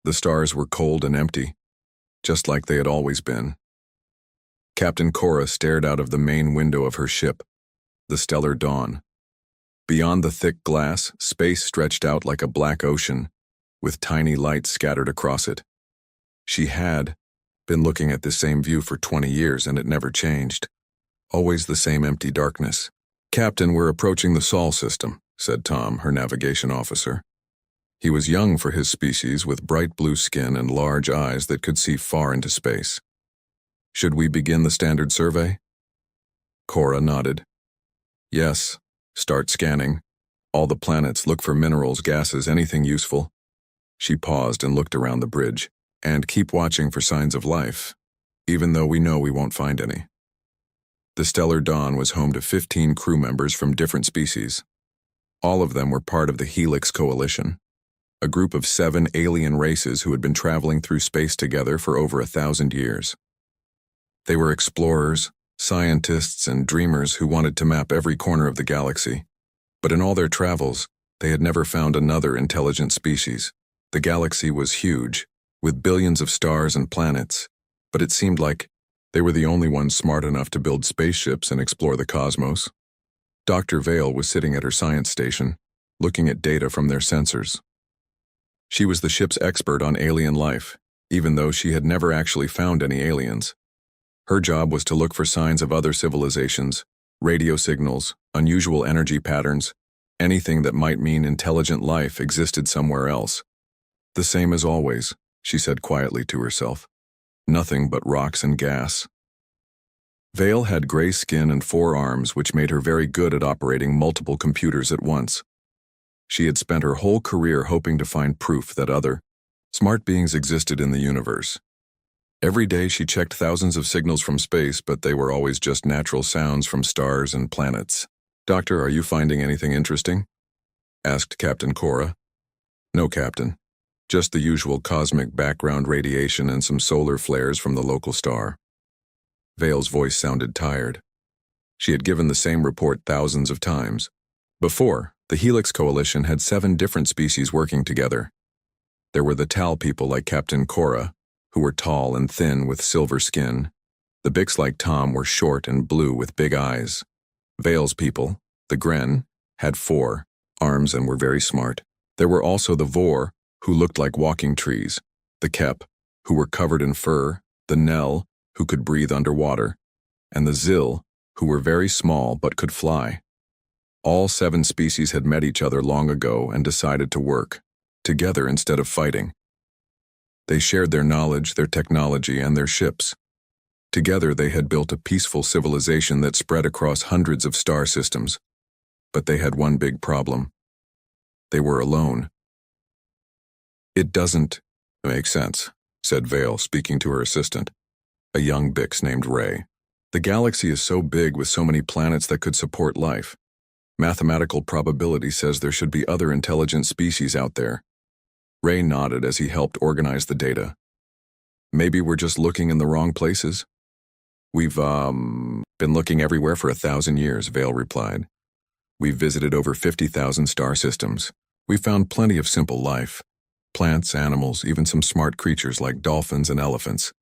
The stars were cold and empty, just like they had always been. Captain Cora stared out of the main window of her ship, the stellar dawn. Beyond the thick glass, space stretched out like a black ocean, with tiny lights scattered across it. She had been looking at this same view for 20 years, and it never changed. Always the same empty darkness. "Captain, we're approaching the Sol system," said Tom, her navigation officer. He was young for his species, with bright blue skin and large eyes that could see far into space. "Should we begin the standard survey?" Cora nodded. "Yes. Start scanning. All the planets, look for minerals, gases, anything useful." She paused and looked around the bridge. "And keep watching for signs of life, even though we know we won't find any." The stellar dawn was home to 15 crew members from different species. All of them were part of the Helix Coalition, a group of 7 alien races who had been traveling through space together for over 1,000 years. They were explorers, scientists, and dreamers who wanted to map every corner of the galaxy. But in all their travels, they had never found another intelligent species. The galaxy was huge, with billions of stars and planets, but it seemed like they were the only ones smart enough to build spaceships and explore the cosmos. Dr. Vale was sitting at her science station, looking at data from their sensors. She was the ship's expert on alien life, even though she had never actually found any aliens. Her job was to look for signs of other civilizations, radio signals, unusual energy patterns, anything that might mean intelligent life existed somewhere else. "The same as always," she said quietly to herself. "Nothing but rocks and gas." Vale had gray skin and 4 arms, which made her very good at operating multiple computers at once. She had spent her whole career hoping to find proof that other, smart beings existed in the universe. Every day she checked thousands of signals from space, but they were always just natural sounds from stars and planets. "Doctor, are you finding anything interesting?" asked Captain Cora. "No, Captain. Just the usual cosmic background radiation and some solar flares from the local star." Vale's voice sounded tired. She had given the same report thousands of times. Before, the Helix Coalition had 7 different species working together. There were the Tal people like Captain Cora, who were tall and thin with silver skin. The Bix like Tom were short and blue with big eyes. Vale's people, the Gren, had 4 arms and were very smart. There were also the Vor, who looked like walking trees, the Kep, who were covered in fur, the Nell, who could breathe underwater, and the Zil, who were very small but could fly. All 7 species had met each other long ago and decided to work together instead of fighting. They shared their knowledge, their technology, and their ships. Together they had built a peaceful civilization that spread across hundreds of star systems. But they had one big problem. They were alone. "It doesn't make sense," said Vale, speaking to her assistant, a young Bix named Ray. "The galaxy is so big with so many planets that could support life. Mathematical probability says there should be other intelligent species out there." Ray nodded as he helped organize the data. "Maybe we're just looking in the wrong places." "We've, been looking everywhere for 1,000 years, Vale replied. "We've visited over 50,000 star systems. We've found plenty of simple life. Plants, animals, even some smart creatures like dolphins and elephants.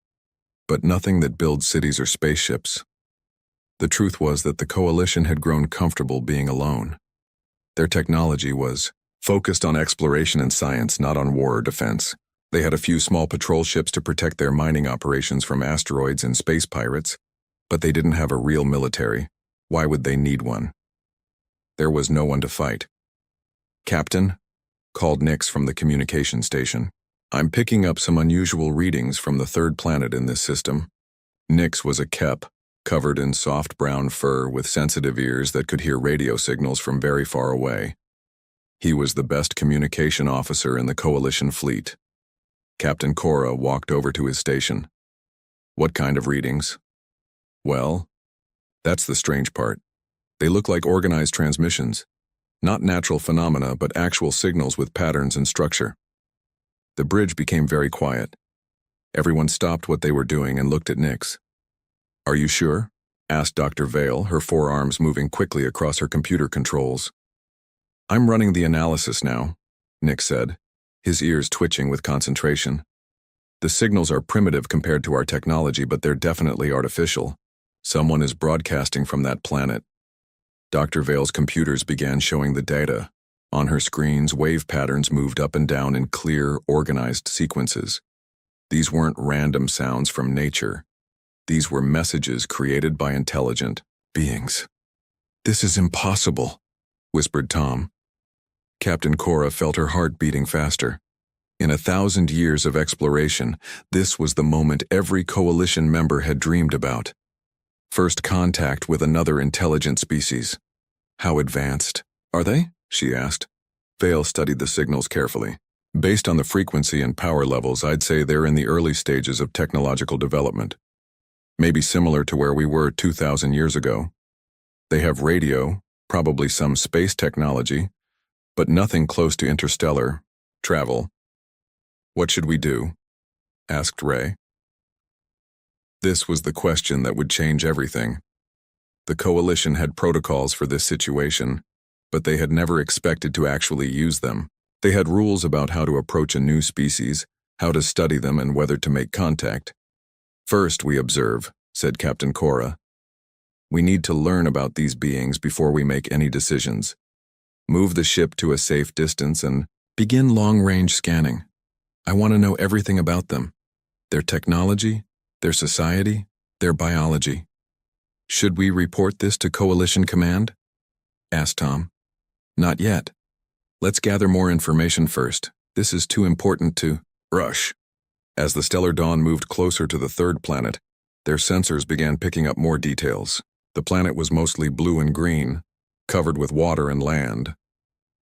But nothing that builds cities or spaceships." The truth was that the coalition had grown comfortable being alone. Their technology was focused on exploration and science, not on war or defense. They had a few small patrol ships to protect their mining operations from asteroids and space pirates, but they didn't have a real military. Why would they need one? There was no one to fight. "Captain," called Nix from the communication station, "I'm picking up some unusual readings from the 3rd planet in this system." Nix was a Kep, covered in soft brown fur with sensitive ears that could hear radio signals from very far away. He was the best communication officer in the Coalition fleet. Captain Cora walked over to his station. "What kind of readings?" "Well, that's the strange part. They look like organized transmissions. Not natural phenomena, but actual signals with patterns and structure." The bridge became very quiet. Everyone stopped what they were doing and looked at Nix. "Are you sure?" asked Dr. Vale, her 4 arms moving quickly across her computer controls. "I'm running the analysis now," Nix said. his ears twitching with concentration. The signals are primitive compared to our technology, but they're definitely artificial. Someone is broadcasting from that planet. Dr. Vale's computers began showing the data. On her screens, wave patterns moved up and down in clear, organized sequences. These weren't random sounds from nature. These were messages created by intelligent beings. "This is impossible," whispered Tom. Captain Cora felt her heart beating faster. In 1,000 years of exploration, this was the moment every coalition member had dreamed about. First contact with another intelligent species. "How advanced are they?" she asked. Vale studied the signals carefully. "Based on the frequency and power levels, I'd say they're in the early stages of technological development. Maybe similar to where we were 2,000 years ago. They have radio, probably some space technology, but nothing close to interstellar travel." "What should we do?" asked Ray. This was the question that would change everything. The coalition had protocols for this situation, but they had never expected to actually use them. They had rules about how to approach a new species, how to study them, and whether to make contact. "First, we observe," said Captain Cora. "We need to learn about these beings before we make any decisions. Move the ship to a safe distance and begin long-range scanning. I want to know everything about them. Their technology, their society, their biology." "Should we report this to Coalition Command?" asked Tom. "Not yet. Let's gather more information first. This is too important to rush." As the stellar dawn moved closer to the third planet, their sensors began picking up more details. The planet was mostly blue and green, covered with water and land.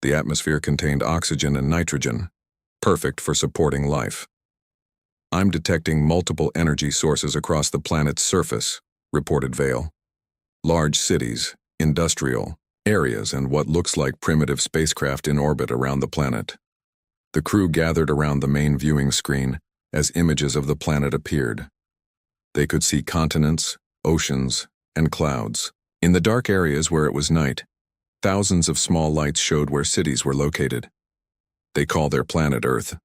The atmosphere contained oxygen and nitrogen, perfect for supporting life. "I'm detecting multiple energy sources across the planet's surface," reported Vale. "Large cities, industrial areas, and what looks like primitive spacecraft in orbit around the planet." The crew gathered around the main viewing screen as images of the planet appeared. They could see continents, oceans, and clouds. In the dark areas where it was night, thousands of small lights showed where cities were located. "They call their planet Earth,"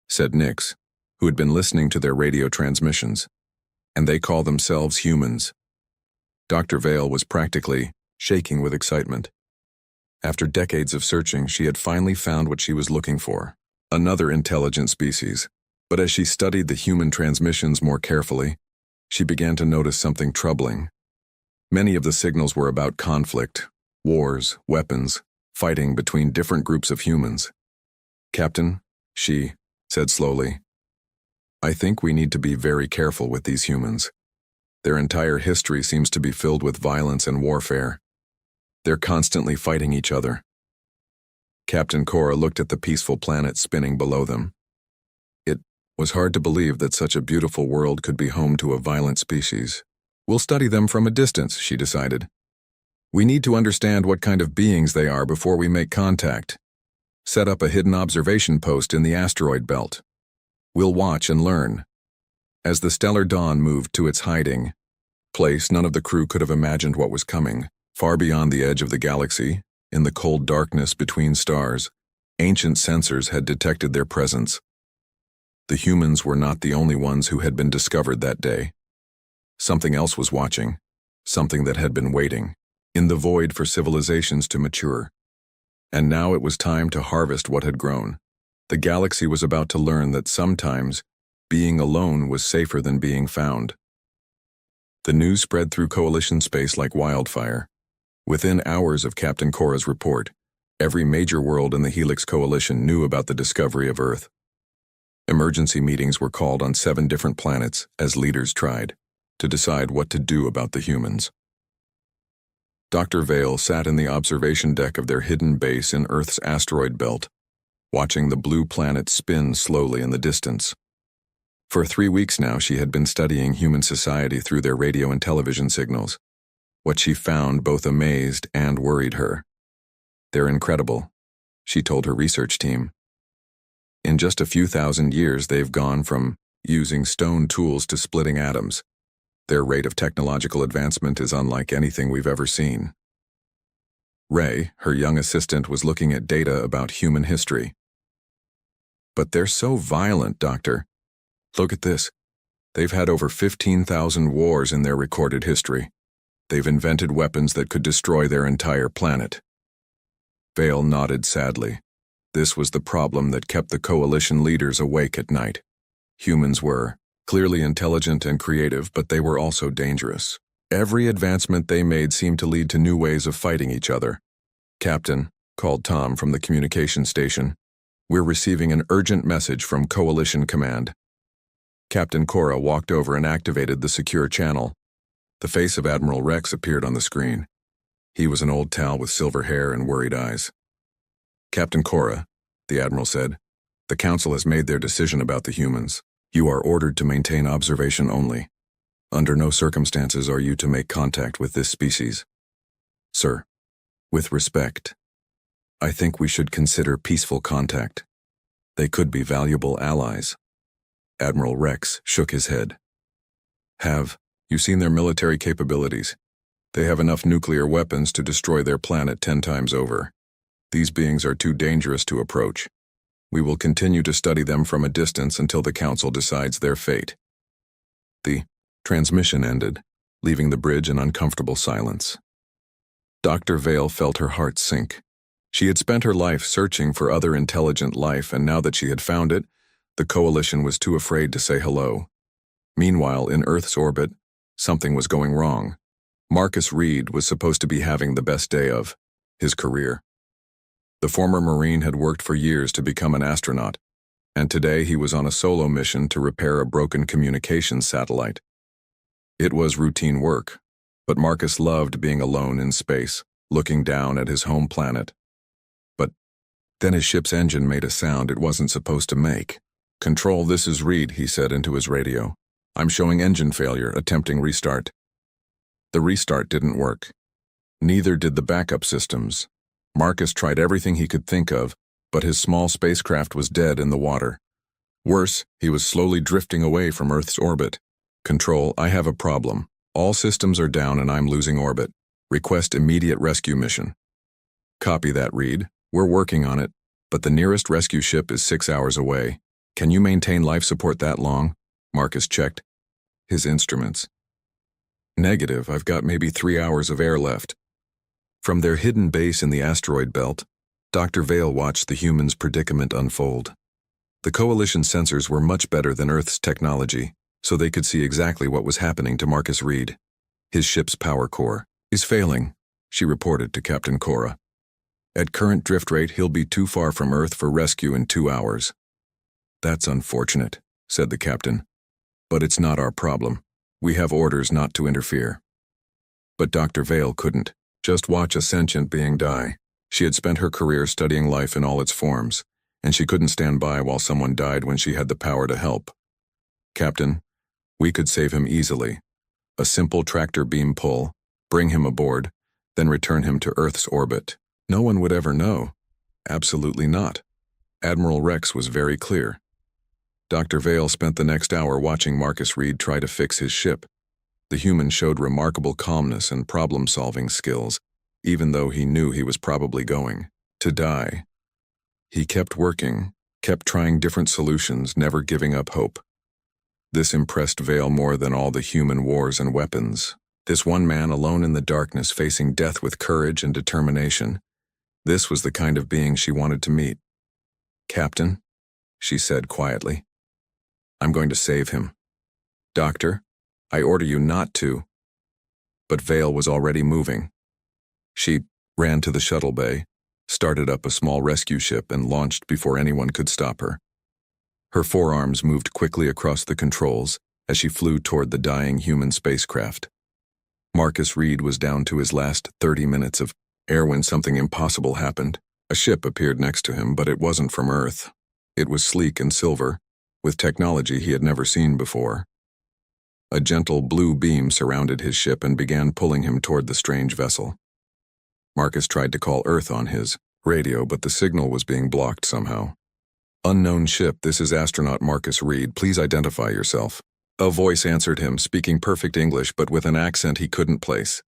said Nix, who had been listening to their radio transmissions. "And they call themselves humans." Dr. Vale was practically shaking with excitement. After decades of searching, she had finally found what she was looking for, another intelligent species. But as she studied the human transmissions more carefully, she began to notice something troubling. Many of the signals were about conflict, wars, weapons, fighting between different groups of humans. "Captain," she said slowly, "I think we need to be very careful with these humans. Their entire history seems to be filled with violence and warfare. They're constantly fighting each other." Captain Cora looked at the peaceful planet spinning below them. It was hard to believe that such a beautiful world could be home to a violent species. "We'll study them from a distance," she decided. "We need to understand what kind of beings they are before we make contact. Set up a hidden observation post in the asteroid belt. We'll watch and learn." As the stellar dawn moved to its hiding place, none of the crew could have imagined what was coming. Far beyond the edge of the galaxy, in the cold darkness between stars, ancient sensors had detected their presence. The humans were not the only ones who had been discovered that day. Something else was watching, something that had been waiting, in the void for civilizations to mature. And now it was time to harvest what had grown. The galaxy was about to learn that sometimes being alone was safer than being found. The news spread through Coalition space like wildfire. Within hours of Captain Cora's report, every major world in the Helix Coalition knew about the discovery of Earth. Emergency meetings were called on 7 different planets as leaders tried to decide what to do about the humans. Dr. Vale sat in the observation deck of their hidden base in Earth's asteroid belt, watching the blue planet spin slowly in the distance. For 3 weeks now, she had been studying human society through their radio and television signals. What she found both amazed and worried her. "They're incredible," she told her research team. "In just a few thousand years, they've gone from using stone tools to splitting atoms. Their rate of technological advancement is unlike anything we've ever seen." Ray, her young assistant, was looking at data about human history. But they're so violent, Doctor. Look at this. They've had over 15,000 wars in their recorded history. They've invented weapons that could destroy their entire planet. Vale nodded sadly. This was the problem that kept the coalition leaders awake at night. Humans were clearly intelligent and creative, but they were also dangerous. Every advancement they made seemed to lead to new ways of fighting each other. "Captain," called Tom from the communication station, "we're receiving an urgent message from Coalition Command." Captain Cora walked over and activated the secure channel. The face of Admiral Rex appeared on the screen. He was an old tal with silver hair and worried eyes. "Captain Cora," the Admiral said, "the Council has made their decision about the humans. You are ordered to maintain observation only. Under no circumstances are you to make contact with this species." "Sir, with respect, I think we should consider peaceful contact. They could be valuable allies." Admiral Rex shook his head. "Have you seen their military capabilities? They have enough nuclear weapons to destroy their planet 10 times over. These beings are too dangerous to approach. We will continue to study them from a distance until the Council decides their fate." The transmission ended, leaving the bridge in uncomfortable silence. Dr. Vale felt her heart sink. She had spent her life searching for other intelligent life, and now that she had found it, the Coalition was too afraid to say hello. Meanwhile, in Earth's orbit, something was going wrong. Marcus Reed was supposed to be having the best day of his career. The former Marine had worked for years to become an astronaut, and today he was on a solo mission to repair a broken communications satellite. It was routine work, but Marcus loved being alone in space, looking down at his home planet. But then his ship's engine made a sound it wasn't supposed to make. "Control, this is Reed," he said into his radio. "I'm showing engine failure, attempting restart." The restart didn't work. Neither did the backup systems. Marcus tried everything he could think of, but his small spacecraft was dead in the water. Worse, he was slowly drifting away from Earth's orbit. "Control, I have a problem. All systems are down and I'm losing orbit. Request immediate rescue mission." "Copy that, Reed. We're working on it, but the nearest rescue ship is 6 hours away. Can you maintain life support that long?" Marcus checked his instruments. "Negative. I've got maybe 3 hours of air left." From their hidden base in the asteroid belt, Dr. Vale watched the humans' predicament unfold. The Coalition sensors were much better than Earth's technology, so they could see exactly what was happening to Marcus Reed. His ship's power core is failing, she reported to Captain Cora. At current drift rate, he'll be too far from Earth for rescue in 2 hours. "That's unfortunate," said the captain. "But it's not our problem. We have orders not to interfere." But Dr. Vale couldn't just watch a sentient being die. She had spent her career studying life in all its forms, and she couldn't stand by while someone died when she had the power to help. "Captain, we could save him easily. A simple tractor beam pull, bring him aboard, then return him to Earth's orbit. No one would ever know." "Absolutely not." Admiral Rex was very clear. Dr. Vale spent the next hour watching Marcus Reed try to fix his ship. The human showed remarkable calmness and problem-solving skills, even though he knew he was probably going to die. He kept working, kept trying different solutions, never giving up hope. This impressed Vale more than all the human wars and weapons. This one man alone in the darkness facing death with courage and determination. This was the kind of being she wanted to meet. "Captain," she said quietly, "I'm going to save him." "Doctor, I order you not to." But Vale was already moving. She ran to the shuttle bay, started up a small rescue ship, and launched before anyone could stop her. Her forearms moved quickly across the controls as she flew toward the dying human spacecraft. Marcus Reed was down to his last 30 minutes of air when something impossible happened. A ship appeared next to him, but it wasn't from Earth. It was sleek and silver, with technology he had never seen before. A gentle blue beam surrounded his ship and began pulling him toward the strange vessel. Marcus tried to call Earth on his radio, but the signal was being blocked somehow. "Unknown ship, this is astronaut Marcus Reed. Please identify yourself." A voice answered him, speaking perfect English but with an accent he couldn't place.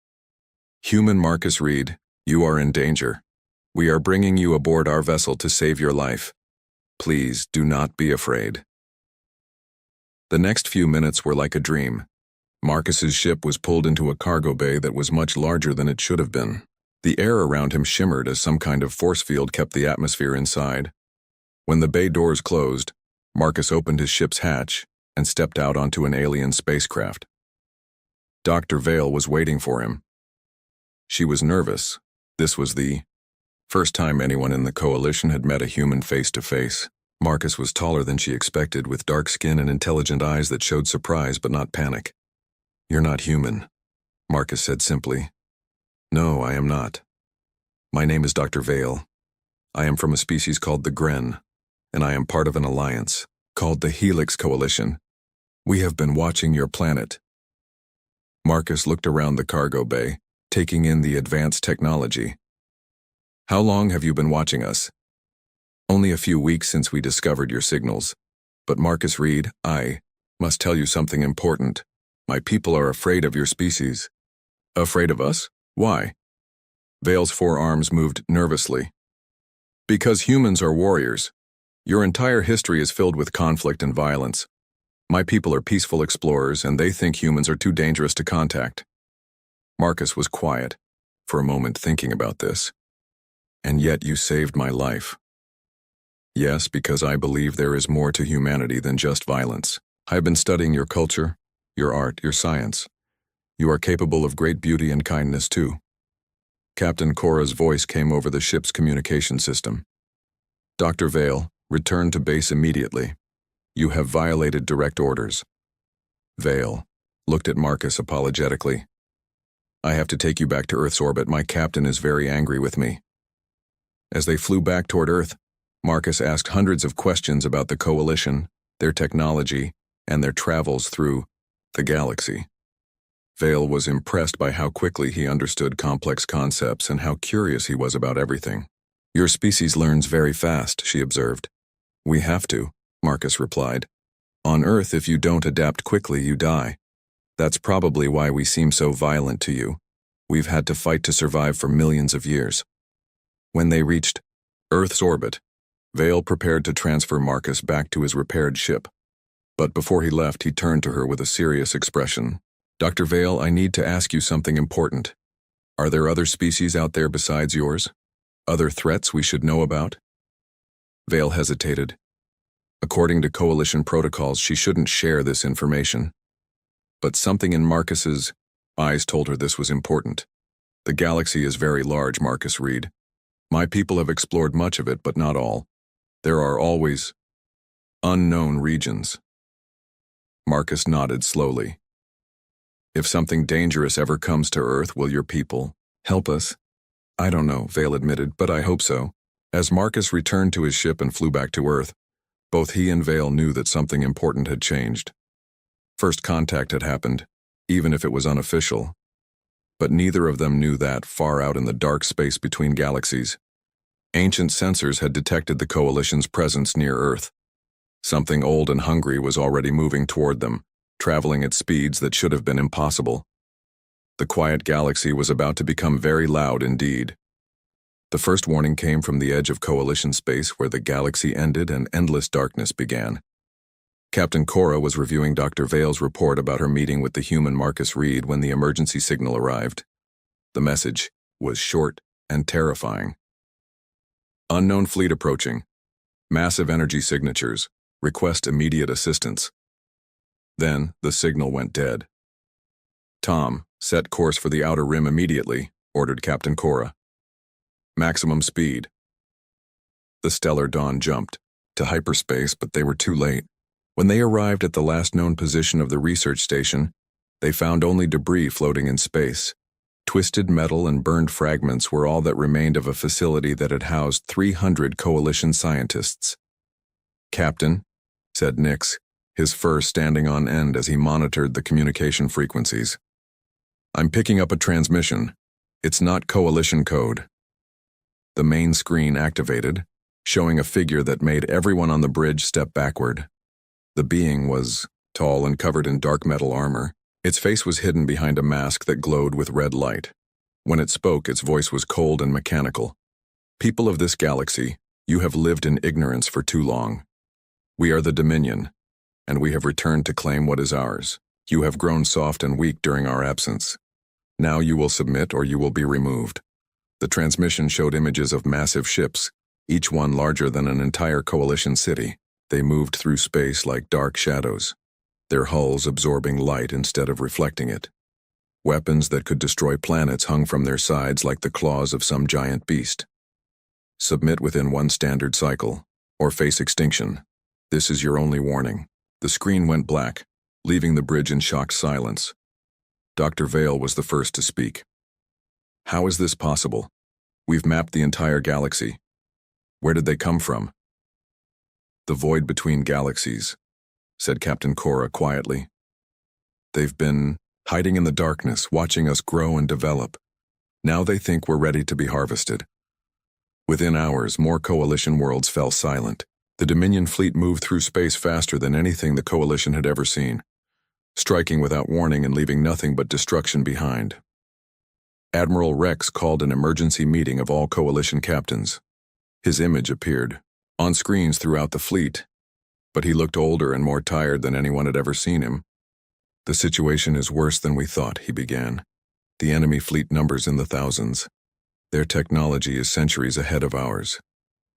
"Human Marcus Reed, you are in danger. We are bringing you aboard our vessel to save your life." Please do not be afraid. The next few minutes were like a dream. Marcus's ship was pulled into a cargo bay that was much larger than it should have been. The air around him shimmered as some kind of force field kept the atmosphere inside. When the bay doors closed, Marcus opened his ship's hatch and stepped out onto an alien spacecraft. Dr. Vale was waiting for him. She was nervous. This was the first time anyone in the coalition had met a human face-to-face. Marcus was taller than she expected, with dark skin and intelligent eyes that showed surprise but not panic. "You're not human," Marcus said simply. "No, I am not. My name is Dr. Vale. I am from a species called the Gren, and I am part of an alliance called the Helix Coalition. We have been watching your planet." Marcus looked around the cargo bay, taking in the advanced technology. "How long have you been watching us?" "Only a few weeks since we discovered your signals. But Marcus Reed, I must tell you something important. My people are afraid of your species." "Afraid of us? Why?" Vale's forearms moved nervously. "Because humans are warriors. Your entire history is filled with conflict and violence. My people are peaceful explorers, and they think humans are too dangerous to contact." Marcus was quiet, for a moment thinking about this. "And yet you saved my life." "Yes, because I believe there is more to humanity than just violence. I have been studying your culture, your art, your science. You are capable of great beauty and kindness too." Captain Cora's voice came over the ship's communication system. "Dr. Vale, return to base immediately. You have violated direct orders." Vale looked at Marcus apologetically. "I have to take you back to Earth's orbit. My captain is very angry with me." As they flew back toward Earth, Marcus asked hundreds of questions about the Coalition, their technology, and their travels through the galaxy. Vale was impressed by how quickly he understood complex concepts and how curious he was about everything. "Your species learns very fast," she observed. "We have to," Marcus replied. "On Earth, if you don't adapt quickly, you die. That's probably why we seem so violent to you. We've had to fight to survive for millions of years." When they reached Earth's orbit, Vale prepared to transfer Marcus back to his repaired ship. But before he left, he turned to her with a serious expression. "Dr. Vale, I need to ask you something important. Are there other species out there besides yours? Other threats we should know about?" Vale hesitated. According to Coalition protocols, she shouldn't share this information. But something in Marcus's eyes told her this was important. "The galaxy is very large, Marcus Reed. My people have explored much of it, but not all. There are always unknown regions." Marcus nodded slowly. "If something dangerous ever comes to Earth, will your people help us?" "I don't know," Vale admitted, "but I hope so." As Marcus returned to his ship and flew back to Earth, both he and Vale knew that something important had changed. First contact had happened, even if it was unofficial. But neither of them knew that, far out in the dark space between galaxies, ancient sensors had detected the Coalition's presence near Earth. Something old and hungry was already moving toward them, traveling at speeds that should have been impossible. The quiet galaxy was about to become very loud indeed. The first warning came from the edge of Coalition space, where the galaxy ended and endless darkness began. Captain Cora was reviewing Dr. Vale's report about her meeting with the human Marcus Reed when the emergency signal arrived. The message was short and terrifying. "Unknown fleet approaching. Massive energy signatures. Request immediate assistance." Then the signal went dead. "Tom, set course for the outer rim immediately," ordered Captain Cora. "Maximum speed." The Stellar Dawn jumped to hyperspace, but they were too late. When they arrived at the last known position of the research station, they found only debris floating in space. Twisted metal and burned fragments were all that remained of a facility that had housed 300 Coalition scientists. "Captain," said Nix, his fur standing on end as he monitored the communication frequencies. "I'm picking up a transmission. It's not Coalition code." The main screen activated, showing a figure that made everyone on the bridge step backward. The being was tall and covered in dark metal armor. Its face was hidden behind a mask that glowed with red light. When it spoke, its voice was cold and mechanical. "People of this galaxy, You have lived in ignorance for too long. We are the Dominion, and we have returned to claim what is ours. You have grown soft and weak during our absence. Now you will submit or you will be removed. The transmission showed images of massive ships, each one larger than an entire coalition city. They moved through space like dark shadows, their hulls absorbing light instead of reflecting it. Weapons that could destroy planets hung from their sides like the claws of some giant beast. Submit within one standard cycle, or face extinction. This is your only warning. The screen went black, leaving the bridge in shocked silence. Dr. Vale was the first to speak. How is this possible? We've mapped the entire galaxy. Where did they come from? The void between galaxies, said Captain Cora quietly. They've been hiding in the darkness, watching us grow and develop. Now they think we're ready to be harvested. Within hours, more Coalition worlds fell silent. The Dominion fleet moved through space faster than anything the Coalition had ever seen, striking without warning and leaving nothing but destruction behind. Admiral Rex called an emergency meeting of all Coalition captains. His image appeared on screens throughout the fleet, but he looked older and more tired than anyone had ever seen him. The situation is worse than we thought, he began. The enemy fleet numbers in the thousands. Their technology is centuries ahead of ours.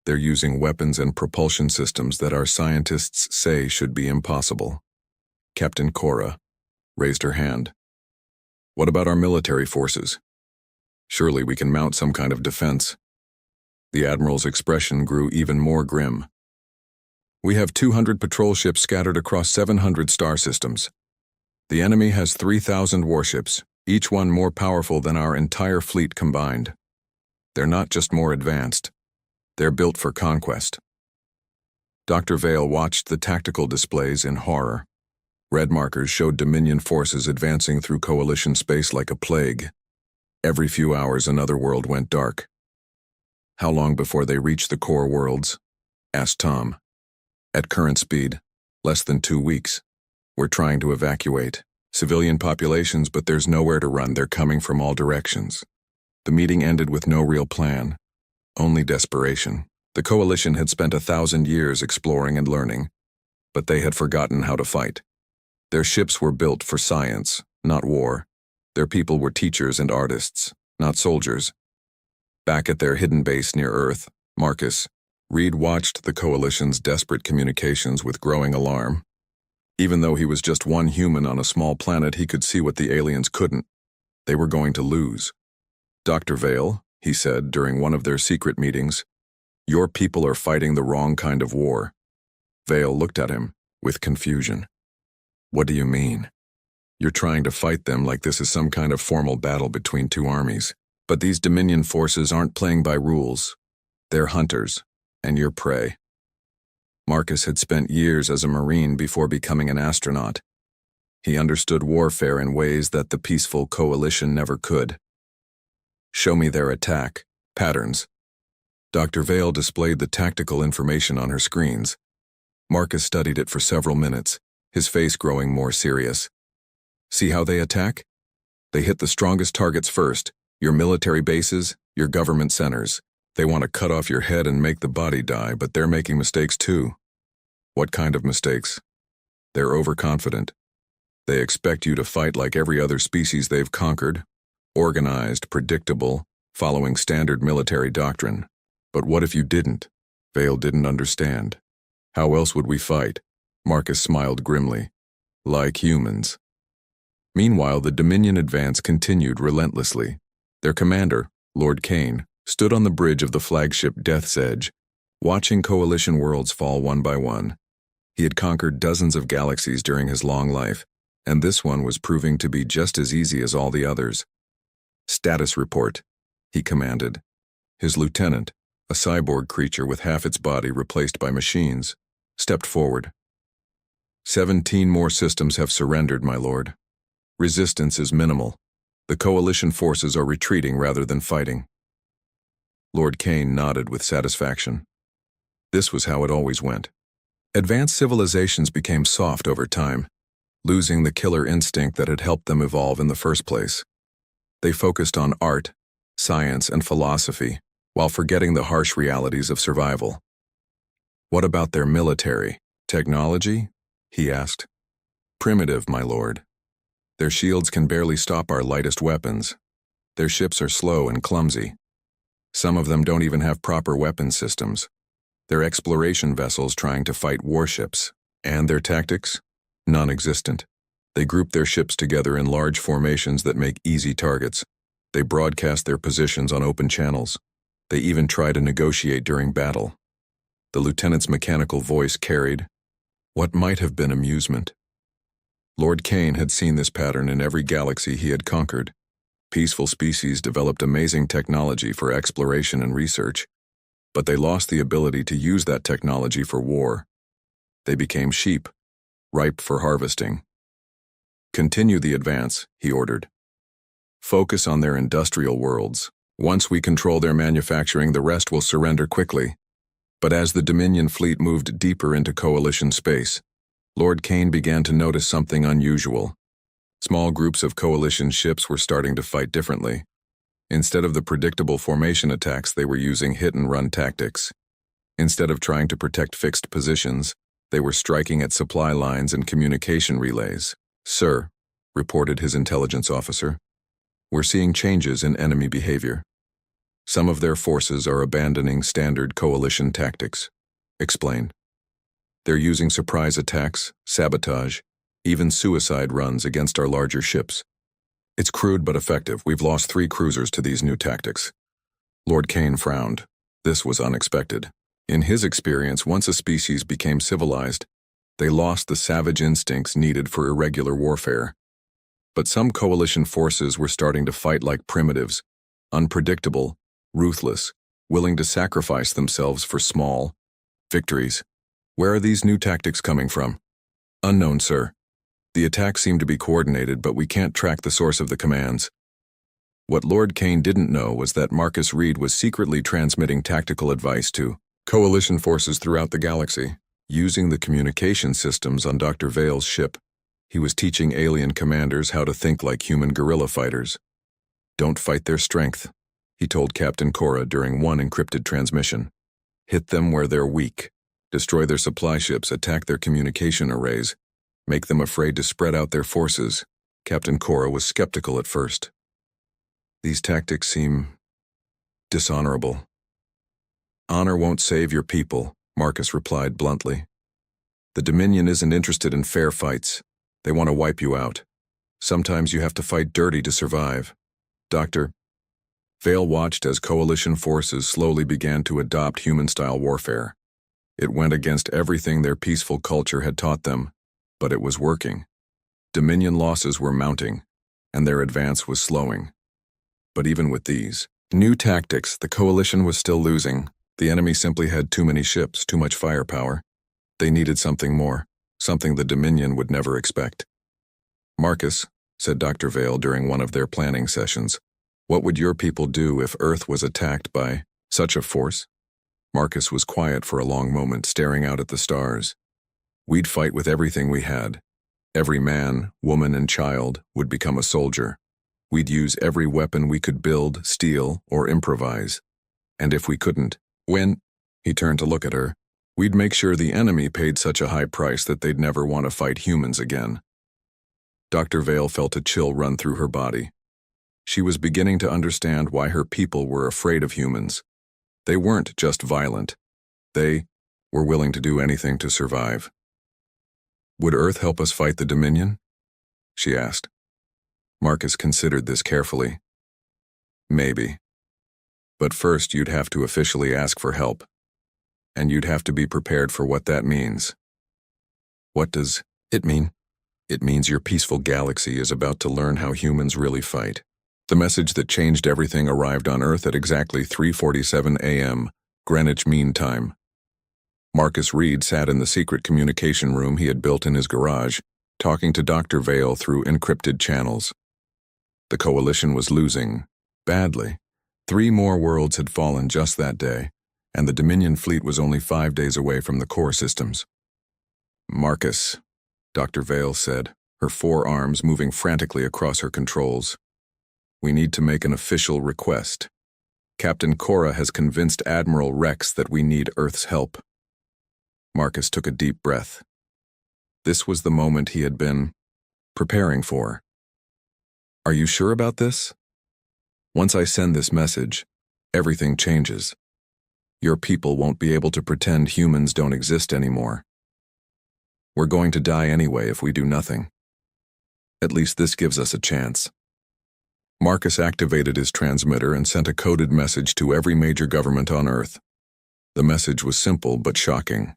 They're using weapons and propulsion systems that our scientists say should be impossible. Captain Cora raised her hand. What about our military forces? Surely we can mount some kind of defense. The Admiral's expression grew even more grim. We have 200 patrol ships scattered across 700 star systems. The enemy has 3,000 warships, each one more powerful than our entire fleet combined. They're not just more advanced. They're built for conquest. Dr. Vale watched the tactical displays in horror. Red markers showed Dominion forces advancing through Coalition space like a plague. Every few hours another world went dark. How long before they reached the core worlds? Asked Tom. At current speed, less than 2 weeks. We're trying to evacuate civilian populations, but there's nowhere to run. They're coming from all directions. The meeting ended with no real plan, only desperation. The Coalition had spent 1,000 years exploring and learning, but they had forgotten how to fight. Their ships were built for science, not war. Their people were teachers and artists, not soldiers. Back at their hidden base near Earth, Marcus, Reed watched the Coalition's desperate communications with growing alarm. Even though he was just one human on a small planet, he could see what the aliens couldn't. They were going to lose. Dr. Vale, he said during one of their secret meetings, your people are fighting the wrong kind of war. Vale looked at him with confusion. What do you mean? You're trying to fight them like this is some kind of formal battle between two armies. But these Dominion forces aren't playing by rules. They're hunters, and you're prey. Marcus had spent years as a Marine before becoming an astronaut. He understood warfare in ways that the peaceful Coalition never could. Show me their attack patterns. Dr. Vale displayed the tactical information on her screens. Marcus studied it for several minutes, his face growing more serious. See how they attack? They hit the strongest targets first, your military bases, your government centers. They want to cut off your head and make the body die, but they're making mistakes too. What kind of mistakes? They're overconfident. They expect you to fight like every other species they've conquered, organized, predictable, following standard military doctrine. But what if you didn't? Vale didn't understand. How else would we fight? Marcus smiled grimly. Like humans. Meanwhile, the Dominion advance continued relentlessly. Their commander, Lord Kane, stood on the bridge of the flagship Death's Edge, watching Coalition worlds fall one by one. He had conquered dozens of galaxies during his long life, and this one was proving to be just as easy as all the others. Status report, he commanded. His lieutenant, a cyborg creature with half its body replaced by machines, stepped forward. 17 more systems have surrendered, my lord. Resistance is minimal. The Coalition forces are retreating rather than fighting. Lord Kane nodded with satisfaction. This was how it always went. Advanced civilizations became soft over time, losing the killer instinct that had helped them evolve in the first place. They focused on art, science, and philosophy, while forgetting the harsh realities of survival. "What about their military technology?" he asked. "Primitive, my lord. Their shields can barely stop our lightest weapons. Their ships are slow and clumsy. Some of them don't even have proper weapon systems. They're exploration vessels trying to fight warships. And their tactics? Non-existent. They group their ships together in large formations that make easy targets. They broadcast their positions on open channels. They even try to negotiate during battle." The lieutenant's mechanical voice carried what might have been amusement. Lord Kane had seen this pattern in every galaxy he had conquered. Peaceful species developed amazing technology for exploration and research, but they lost the ability to use that technology for war. They became sheep, ripe for harvesting. "Continue the advance," he ordered. "Focus on their industrial worlds. Once we control their manufacturing, the rest will surrender quickly." But as the Dominion fleet moved deeper into Coalition space, Lord Kane began to notice something unusual. Small groups of Coalition ships were starting to fight differently. Instead of the predictable formation attacks, they were using hit-and-run tactics. Instead of trying to protect fixed positions, they were striking at supply lines and communication relays. "Sir," reported his intelligence officer, "we're seeing changes in enemy behavior. Some of their forces are abandoning standard Coalition tactics." "Explain." "They're using surprise attacks, sabotage, even suicide runs against our larger ships. It's crude but effective. We've lost 3 cruisers to these new tactics." Lord Kane frowned. This was unexpected. In his experience, once a species became civilized, they lost the savage instincts needed for irregular warfare. But some Coalition forces were starting to fight like primitives, unpredictable, ruthless, willing to sacrifice themselves for small victories. "Where are these new tactics coming from?" "Unknown, sir. The attacks seem to be coordinated, but we can't track the source of the commands." What Lord Kane didn't know was that Marcus Reed was secretly transmitting tactical advice to Coalition forces throughout the galaxy. Using the communication systems on Dr. Vale's ship, he was teaching alien commanders how to think like human guerrilla fighters. "Don't fight their strength," he told Captain Cora during one encrypted transmission. "Hit them where they're weak. Destroy their supply ships, attack their communication arrays, make them afraid to spread out their forces." Captain Cora was skeptical at first. "These tactics seem dishonorable." "Honor won't save your people," Marcus replied bluntly. "The Dominion isn't interested in fair fights. They want to wipe you out. Sometimes you have to fight dirty to survive." Dr. Vale watched as Coalition forces slowly began to adopt human-style warfare. It went against everything their peaceful culture had taught them, but it was working. Dominion losses were mounting, and their advance was slowing. But even with these new tactics, the Coalition was still losing. The enemy simply had too many ships, too much firepower. They needed something more, something the Dominion would never expect. "Marcus," said Dr. Vale during one of their planning sessions, "what would your people do if Earth was attacked by such a force?" Marcus was quiet for a long moment, staring out at the stars. "We'd fight with everything we had. Every man, woman, and child would become a soldier. We'd use every weapon we could build, steal, or improvise. And if we couldn't, he turned to look at her, we'd make sure the enemy paid such a high price that they'd never want to fight humans again." Dr. Vale felt a chill run through her body. She was beginning to understand why her people were afraid of humans. They weren't just violent. They were willing to do anything to survive. "Would Earth help us fight the Dominion?" she asked. Marcus considered this carefully. "Maybe. But first you'd have to officially ask for help. And you'd have to be prepared for what that means." "What does it mean?" "It means your peaceful galaxy is about to learn how humans really fight." The message that changed everything arrived on Earth at exactly 3:47 a.m., Greenwich Mean Time. Marcus Reed sat in the secret communication room he had built in his garage, talking to Dr. Vale through encrypted channels. The Coalition was losing, badly. 3 more worlds had fallen just that day, and the Dominion fleet was only 5 days away from the core systems. "Marcus," Dr. Vale said, her forearms moving frantically across her controls. "We need to make an official request." Captain Cora has convinced Admiral Rex that we need Earth's help. Marcus took a deep breath. This was the moment he had been preparing for. Are you sure about this? Once I send this message, everything changes. Your people won't be able to pretend humans don't exist anymore. We're going to die anyway if we do nothing. At least this gives us a chance. Marcus activated his transmitter and sent a coded message to every major government on Earth. The message was simple but shocking.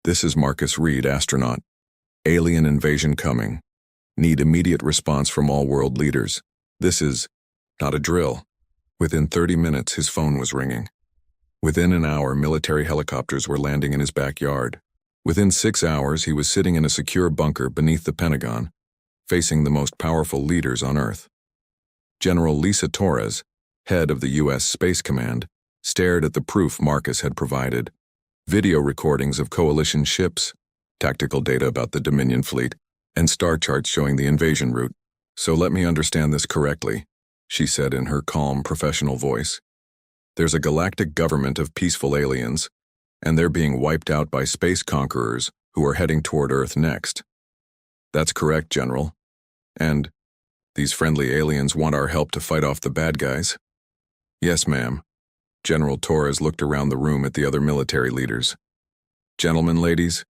This is Marcus Reed, astronaut. Alien invasion coming. Need immediate response from all world leaders. This is not a drill. Within 30 minutes, his phone was ringing. Within an hour, military helicopters were landing in his backyard. Within 6 hours, he was sitting in a secure bunker beneath the Pentagon, facing the most powerful leaders on Earth. General Lisa Torres, head of the U.S. Space Command, stared at the proof Marcus had provided. Video recordings of coalition ships, tactical data about the Dominion fleet, and star charts showing the invasion route. So let me understand this correctly, she said in her calm, professional voice. There's a galactic government of peaceful aliens, and they're being wiped out by space conquerors who are heading toward Earth next. That's correct, General. And these friendly aliens want our help to fight off the bad guys? Yes, ma'am. General Torres looked around the room at the other military leaders. Gentlemen, ladies,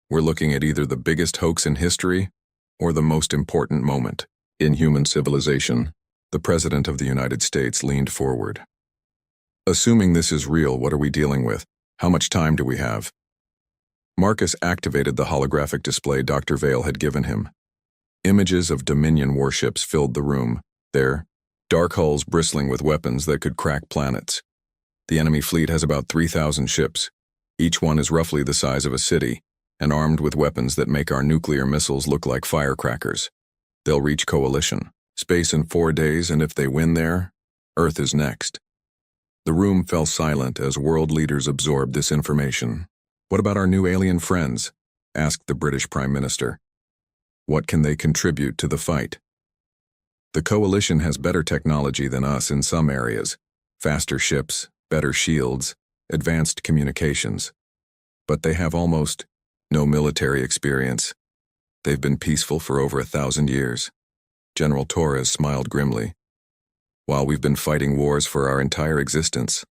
we're looking at either the biggest hoax in history or the most important moment in human civilization. The President of the United States leaned forward. Assuming this is real, what are we dealing with? How much time do we have? Marcus activated the holographic display Dr. Vale had given him. Images of Dominion warships filled the room. There, dark hulls bristling with weapons that could crack planets. The enemy fleet has about 3,000 ships. Each one is roughly the size of a city, and armed with weapons that make our nuclear missiles look like firecrackers. They'll reach coalition space in 4 days, and if they win there, Earth is next. The room fell silent as world leaders absorbed this information. What about our new alien friends? Asked the British Prime Minister. What can they contribute to the fight? The coalition has better technology than us in some areas. Faster ships, better shields, advanced communications. But they have almost no military experience. They've been peaceful for over 1,000 years. General Torres smiled grimly. While we've been fighting wars for our entire existence.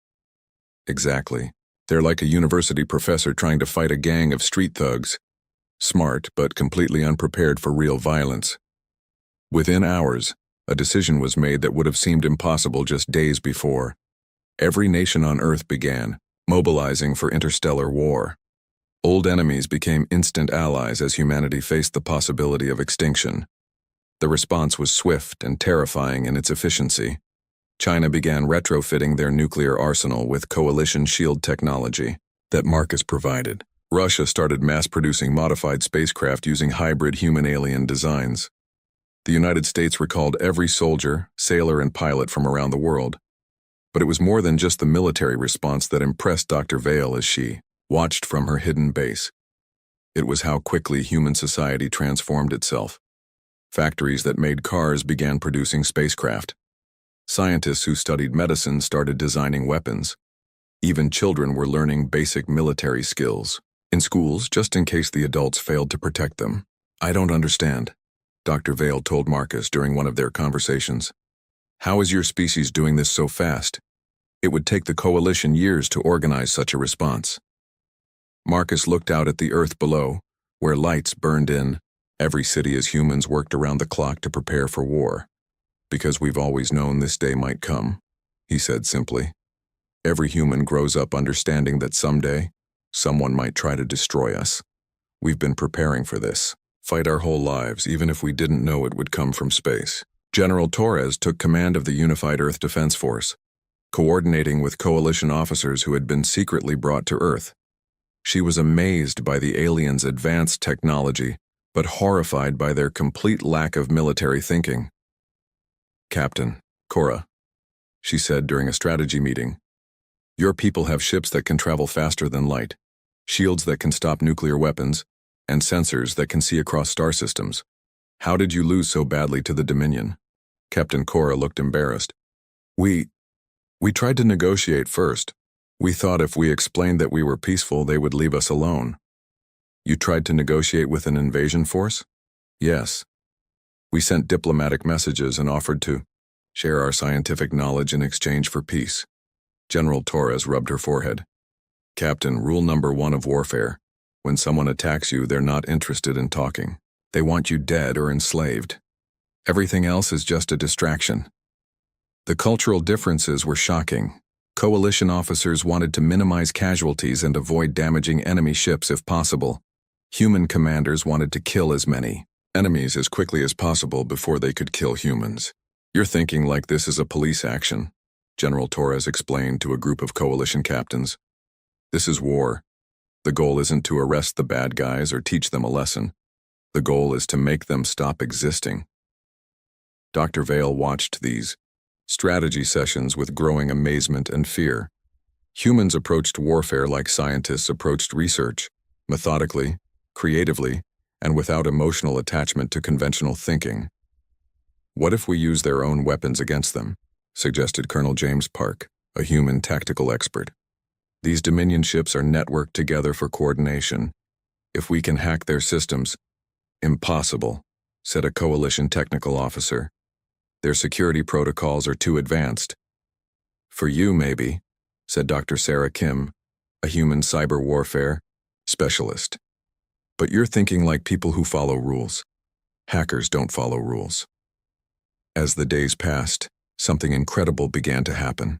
Exactly. They're like a university professor trying to fight a gang of street thugs. Smart, but completely unprepared for real violence. Within hours, a decision was made that would have seemed impossible just days before. Every nation on Earth began mobilizing for interstellar war. Old enemies became instant allies as humanity faced the possibility of extinction. The response was swift and terrifying in its efficiency. China began retrofitting their nuclear arsenal with coalition shield technology that Marcus provided. Russia started mass-producing modified spacecraft using hybrid human-alien designs. The United States recalled every soldier, sailor, and pilot from around the world. But it was more than just the military response that impressed Dr. Vale as she watched from her hidden base. It was how quickly human society transformed itself. Factories that made cars began producing spacecraft. Scientists who studied medicine started designing weapons. Even children were learning basic military skills. In schools, just in case the adults failed to protect them. I don't understand, Dr. Vale told Marcus during one of their conversations. How is your species doing this so fast? It would take the coalition years to organize such a response. Marcus looked out at the Earth below, where lights burned in. Every city as humans worked around the clock to prepare for war. Because we've always known this day might come, he said simply. Every human grows up understanding that someday, someone might try to destroy us. We've been preparing for this. Fight our whole lives, even if we didn't know it would come from space. General Torres took command of the Unified Earth Defense Force, coordinating with coalition officers who had been secretly brought to Earth. She was amazed by the aliens' advanced technology, but horrified by their complete lack of military thinking. Captain, Cora, she said during a strategy meeting, your people have ships that can travel faster than light, shields that can stop nuclear weapons, and sensors that can see across star systems. How did you lose so badly to the Dominion? Captain Cora looked embarrassed. We We tried to negotiate first. We thought if we explained that we were peaceful, they would leave us alone. You tried to negotiate with an invasion force? Yes. We sent diplomatic messages and offered to share our scientific knowledge in exchange for peace. General Torres rubbed her forehead. Captain, rule number 1 of warfare. When someone attacks you, they're not interested in talking. They want you dead or enslaved. Everything else is just a distraction. The cultural differences were shocking. Coalition officers wanted to minimize casualties and avoid damaging enemy ships if possible. Human commanders wanted to kill as many enemies as quickly as possible before they could kill humans. You're thinking like this is a police action, General Torres explained to a group of coalition captains. This is war. The goal isn't to arrest the bad guys or teach them a lesson. The goal is to make them stop existing. Dr. Vale watched these strategy sessions with growing amazement and fear. Humans approached warfare like scientists approached research, methodically, creatively, and without emotional attachment to conventional thinking. What if we use their own weapons against them? Suggested Colonel James Park, a human tactical expert. These Dominion ships are networked together for coordination. If we can hack their systems, impossible, said a coalition technical officer. Their security protocols are too advanced. For you, maybe, said Dr. Sarah Kim, a human cyber warfare specialist. But you're thinking like people who follow rules. Hackers don't follow rules. As the days passed, something incredible began to happen.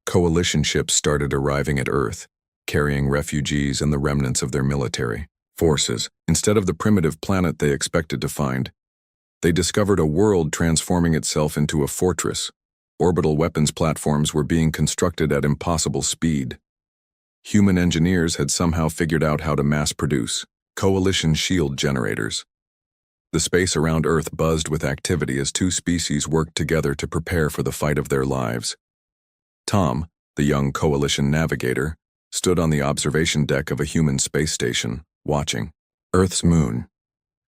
Coalition ships started arriving at Earth, carrying refugees and the remnants of their military forces. Instead of the primitive planet they expected to find, they discovered a world transforming itself into a fortress. Orbital weapons platforms were being constructed at impossible speed. Human engineers had somehow figured out how to mass-produce coalition shield generators. The space around Earth buzzed with activity as two species worked together to prepare for the fight of their lives. Tom, the young coalition navigator, stood on the observation deck of a human space station, watching Earth's moon.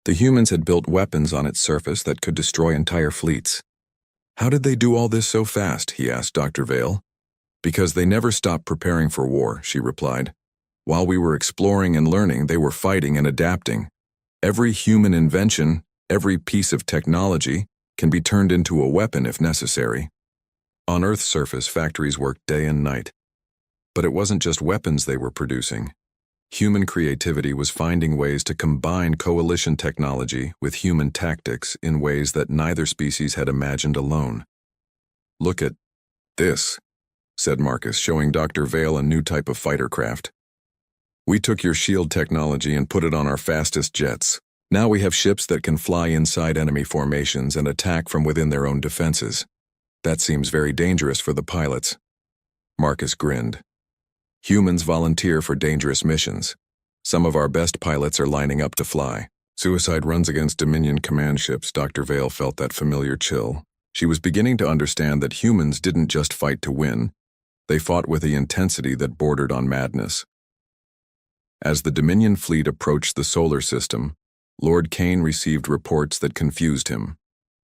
The humans had built weapons on its surface that could destroy entire fleets. How did they do all this so fast? He asked Dr. Vale. Because they never stopped preparing for war, she replied. While we were exploring and learning, they were fighting and adapting. Every human invention, every piece of technology, can be turned into a weapon if necessary. On Earth's surface, factories worked day and night. But it wasn't just weapons they were producing. Human creativity was finding ways to combine coalition technology with human tactics in ways that neither species had imagined alone. Look at this, said Marcus, showing Dr. Vale a new type of fighter craft. We took your shield technology and put it on our fastest jets. Now we have ships that can fly inside enemy formations and attack from within their own defenses. That seems very dangerous for the pilots. Marcus grinned. Humans volunteer for dangerous missions. Some of our best pilots are lining up to fly. Suicide runs against Dominion command ships. Dr. Vale felt that familiar chill. She was beginning to understand that humans didn't just fight to win. They fought with the intensity that bordered on madness. As the Dominion fleet approached the solar system, Lord Kane received reports that confused him.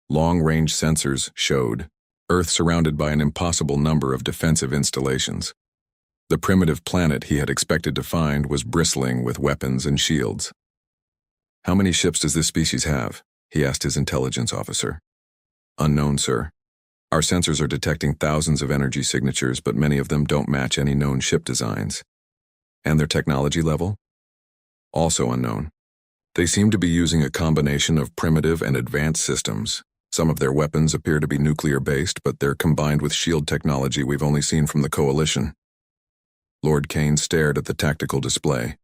Long-range sensors showed Earth surrounded by an impossible number of defensive installations. The primitive planet he had expected to find was bristling with weapons and shields. How many ships does this species have? He asked his intelligence officer. Unknown, sir. Our sensors are detecting thousands of energy signatures, but many of them don't match any known ship designs. And their technology level? Also unknown. They seem to be using a combination of primitive and advanced systems. Some of their weapons appear to be nuclear-based, but they're combined with shield technology we've only seen from the Coalition. Lord Kane stared at the tactical display.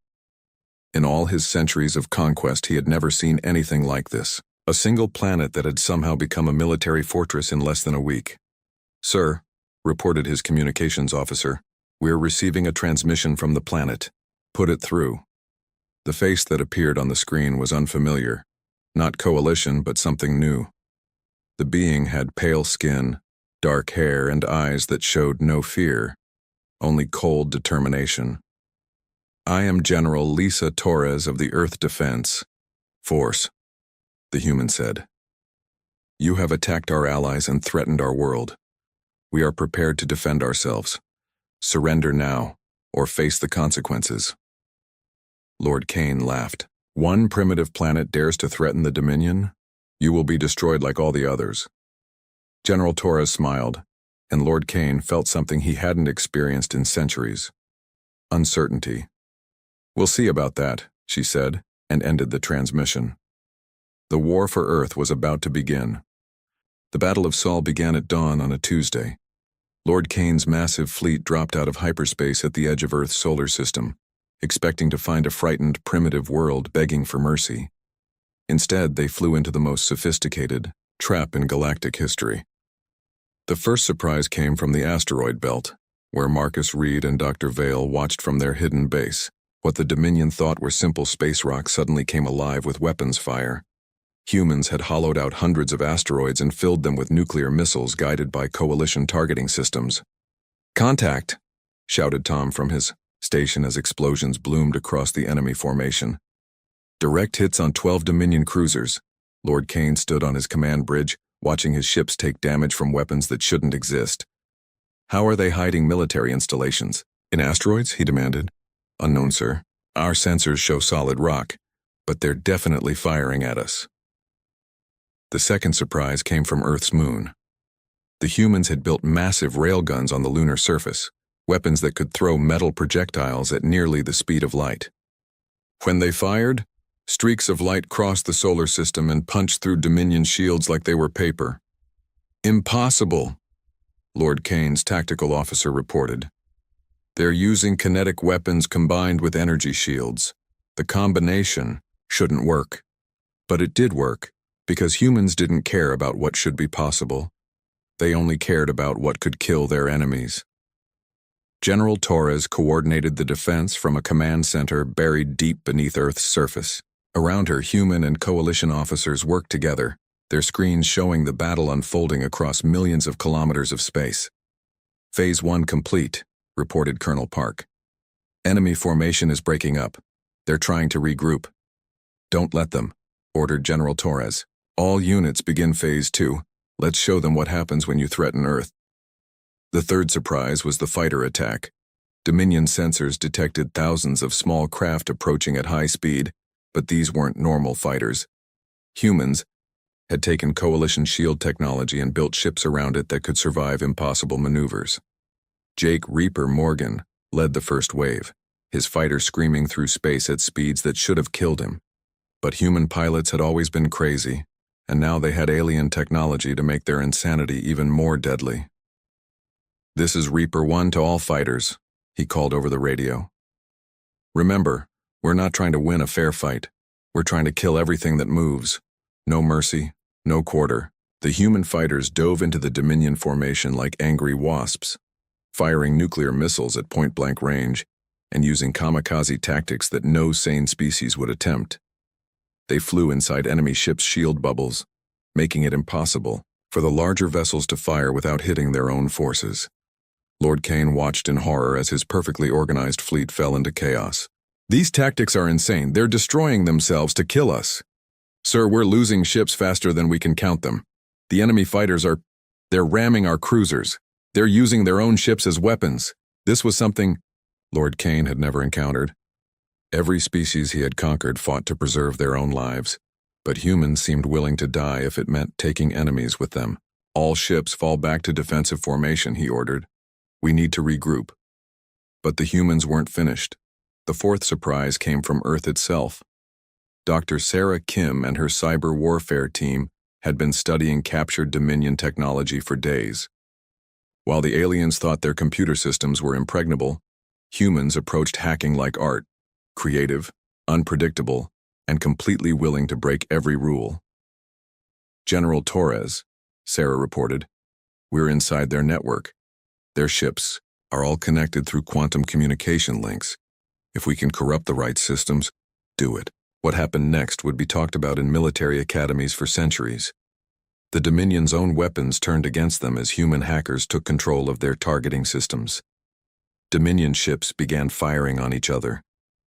In all his centuries of conquest, he had never seen anything like this. A single planet that had somehow become a military fortress in less than a week. Sir, reported his communications officer, we're receiving a transmission from the planet. Put it through. The face that appeared on the screen was unfamiliar. Not Coalition, but something new. The being had pale skin, dark hair, and eyes that showed no fear, only cold determination. I am General Lisa Torres of the Earth Defense Force, the human said. You have attacked our allies and threatened our world. We are prepared to defend ourselves. Surrender now, or face the consequences." Lord Kane laughed. "One primitive planet dares to threaten the Dominion? You will be destroyed like all the others." General Torres smiled, and Lord Kane felt something he hadn't experienced in centuries. Uncertainty. "We'll see about that," she said, and ended the transmission. The war for Earth was about to begin. The Battle of Sol began at dawn on a Tuesday. Lord Kane's massive fleet dropped out of hyperspace at the edge of Earth's solar system, expecting to find a frightened, primitive world begging for mercy. Instead, they flew into the most sophisticated trap in galactic history. The first surprise came from the asteroid belt, where Marcus Reed and Dr. Vale watched from their hidden base. What the Dominion thought were simple space rocks suddenly came alive with weapons fire. Humans had hollowed out hundreds of asteroids and filled them with nuclear missiles guided by coalition targeting systems. "Contact!" shouted Tom from his station as explosions bloomed across the enemy formation. Direct hits on 12 Dominion cruisers. Lord Kane stood on his command bridge, watching his ships take damage from weapons that shouldn't exist. "How are they hiding military installations? In asteroids?" he demanded. "Unknown, sir. Our sensors show solid rock, but they're definitely firing at us." The second surprise came from Earth's moon. The humans had built massive railguns on the lunar surface, weapons that could throw metal projectiles at nearly the speed of light. When they fired, streaks of light crossed the solar system and punched through Dominion shields like they were paper. "Impossible," Lord Kane's tactical officer reported. "They're using kinetic weapons combined with energy shields. The combination shouldn't work." But it did work, because humans didn't care about what should be possible. They only cared about what could kill their enemies. General Torres coordinated the defense from a command center buried deep beneath Earth's surface. Around her, human and coalition officers worked together, their screens showing the battle unfolding across millions of kilometers of space. "Phase 1 complete," reported Colonel Park. "Enemy formation is breaking up. They're trying to regroup." "Don't let them," ordered General Torres. "All units begin Phase 2. Let's show them what happens when you threaten Earth." The third surprise was the fighter attack. Dominion sensors detected thousands of small craft approaching at high speed, but these weren't normal fighters. Humans had taken coalition shield technology and built ships around it that could survive impossible maneuvers. Jake Reaper Morgan led the first wave, his fighter screaming through space at speeds that should have killed him. But human pilots had always been crazy, and now they had alien technology to make their insanity even more deadly. "This is Reaper 1 to all fighters," he called over the radio. "Remember, we're not trying to win a fair fight. We're trying to kill everything that moves. No mercy, no quarter." The human fighters dove into the Dominion formation like angry wasps, firing nuclear missiles at point-blank range and using kamikaze tactics that no sane species would attempt. They flew inside enemy ships' shield bubbles, making it impossible for the larger vessels to fire without hitting their own forces. Lord Kane watched in horror as his perfectly organized fleet fell into chaos. "These tactics are insane. They're destroying themselves to kill us. Sir, we're losing ships faster than we can count them. The enemy fighters they're ramming our cruisers. They're using their own ships as weapons." This was something Lord Kane had never encountered. Every species he had conquered fought to preserve their own lives, but humans seemed willing to die if it meant taking enemies with them. "All ships fall back to defensive formation," he ordered. "We need to regroup." But the humans weren't finished. The fourth surprise came from Earth itself. Dr. Sarah Kim and her cyber warfare team had been studying captured Dominion technology for days. While the aliens thought their computer systems were impregnable, humans approached hacking like art, creative, unpredictable, and completely willing to break every rule. "General Torres," Sarah reported, "we're inside their network. Their ships are all connected through quantum communication links. If we can corrupt the right systems, do it." What happened next would be talked about in military academies for centuries. The Dominion's own weapons turned against them as human hackers took control of their targeting systems. Dominion ships began firing on each other,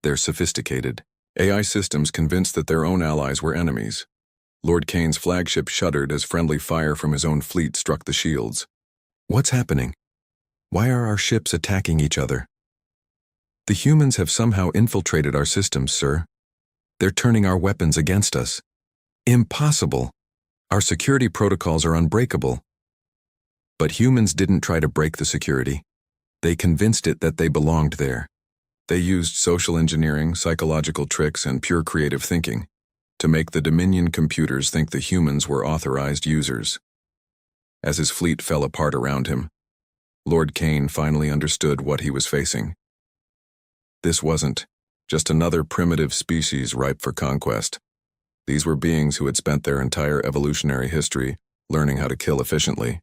their sophisticated AI systems convinced that their own allies were enemies. Lord Kane's flagship shuddered as friendly fire from his own fleet struck the shields. What's happening? Why are our ships attacking each other? The humans have somehow infiltrated our systems, sir. They're turning our weapons against us. Impossible! Our security protocols are unbreakable. But humans didn't try to break the security. They convinced it that they belonged there. They used social engineering, psychological tricks, and pure creative thinking to make the Dominion computers think the humans were authorized users. As his fleet fell apart around him, Lord Kane finally understood what he was facing. This wasn't just another primitive species ripe for conquest. These were beings who had spent their entire evolutionary history learning how to kill efficiently.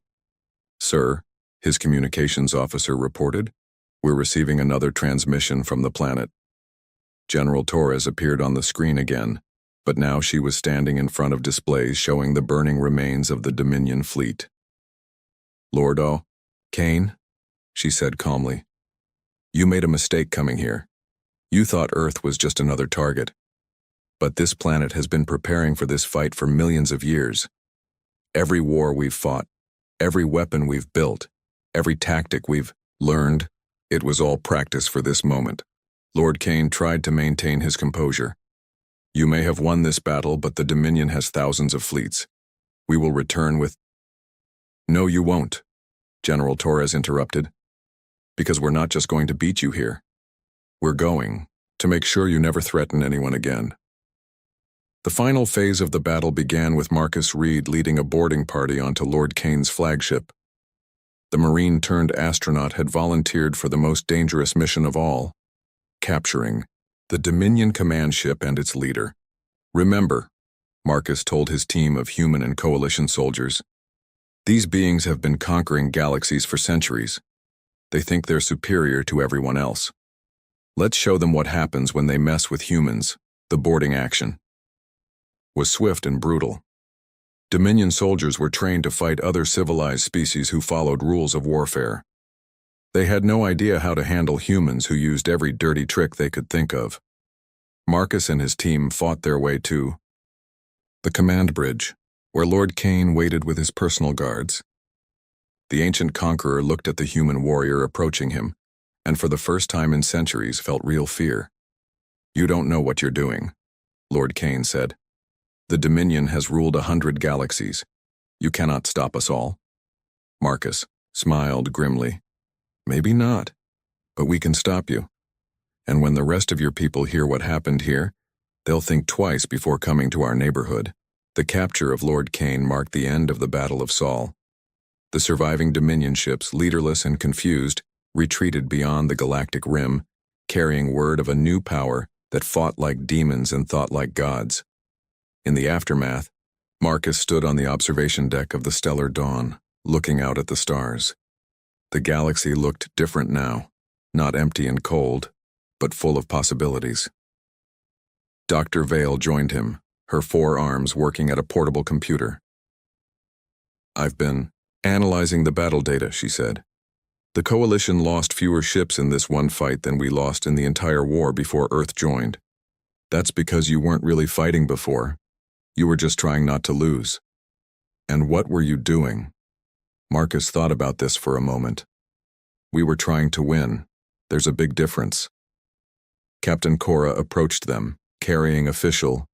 "Sir," his communications officer reported, "we're receiving another transmission from the planet." General Torres appeared on the screen again, but now she was standing in front of displays showing the burning remains of the Dominion fleet. "Lord Kane," she said calmly, "you made a mistake coming here. You thought Earth was just another target. But this planet has been preparing for this fight for millions of years. Every war we've fought, every weapon we've built, every tactic we've learned, it was all practice for this moment." Lord Kane tried to maintain his composure. "You may have won this battle, but the Dominion has thousands of fleets. We will return with—" "No, you won't," General Torres interrupted. "Because we're not just going to beat you here. We're going to make sure you never threaten anyone again." The final phase of the battle began with Marcus Reed leading a boarding party onto Lord Kane's flagship. The Marine-turned-astronaut had volunteered for the most dangerous mission of all, capturing the Dominion command ship and its leader. "Remember," Marcus told his team of human and coalition soldiers, "these beings have been conquering galaxies for centuries. They think they're superior to everyone else. Let's show them what happens when they mess with humans." The boarding action was swift and brutal. Dominion soldiers were trained to fight other civilized species who followed rules of warfare. They had no idea how to handle humans who used every dirty trick they could think of. Marcus and his team fought their way to the command bridge, where Lord Kane waited with his personal guards. The ancient conqueror looked at the human warrior approaching him, and for the first time in centuries felt real fear. "You don't know what you're doing," Lord Kane said. "The Dominion has ruled 100 galaxies. You cannot stop us all." Marcus smiled grimly. "Maybe not, but we can stop you. And when the rest of your people hear what happened here, they'll think twice before coming to our neighborhood." The capture of Lord Kane marked the end of the Battle of Sol. The surviving Dominion ships, leaderless and confused, retreated beyond the galactic rim, carrying word of a new power that fought like demons and thought like gods. In the aftermath, Marcus stood on the observation deck of the stellar dawn, looking out at the stars. The galaxy looked different now, not empty and cold, but full of possibilities. Dr. Vale joined him, her 4 arms working at a portable computer. "I've been analyzing the battle data," she said. "The Coalition lost fewer ships in this one fight than we lost in the entire war before Earth joined. That's because you weren't really fighting before. You were just trying not to lose." "And what were you doing?" Marcus thought about this for a moment. "We were trying to win. There's a big difference." Captain Cora approached them, carrying official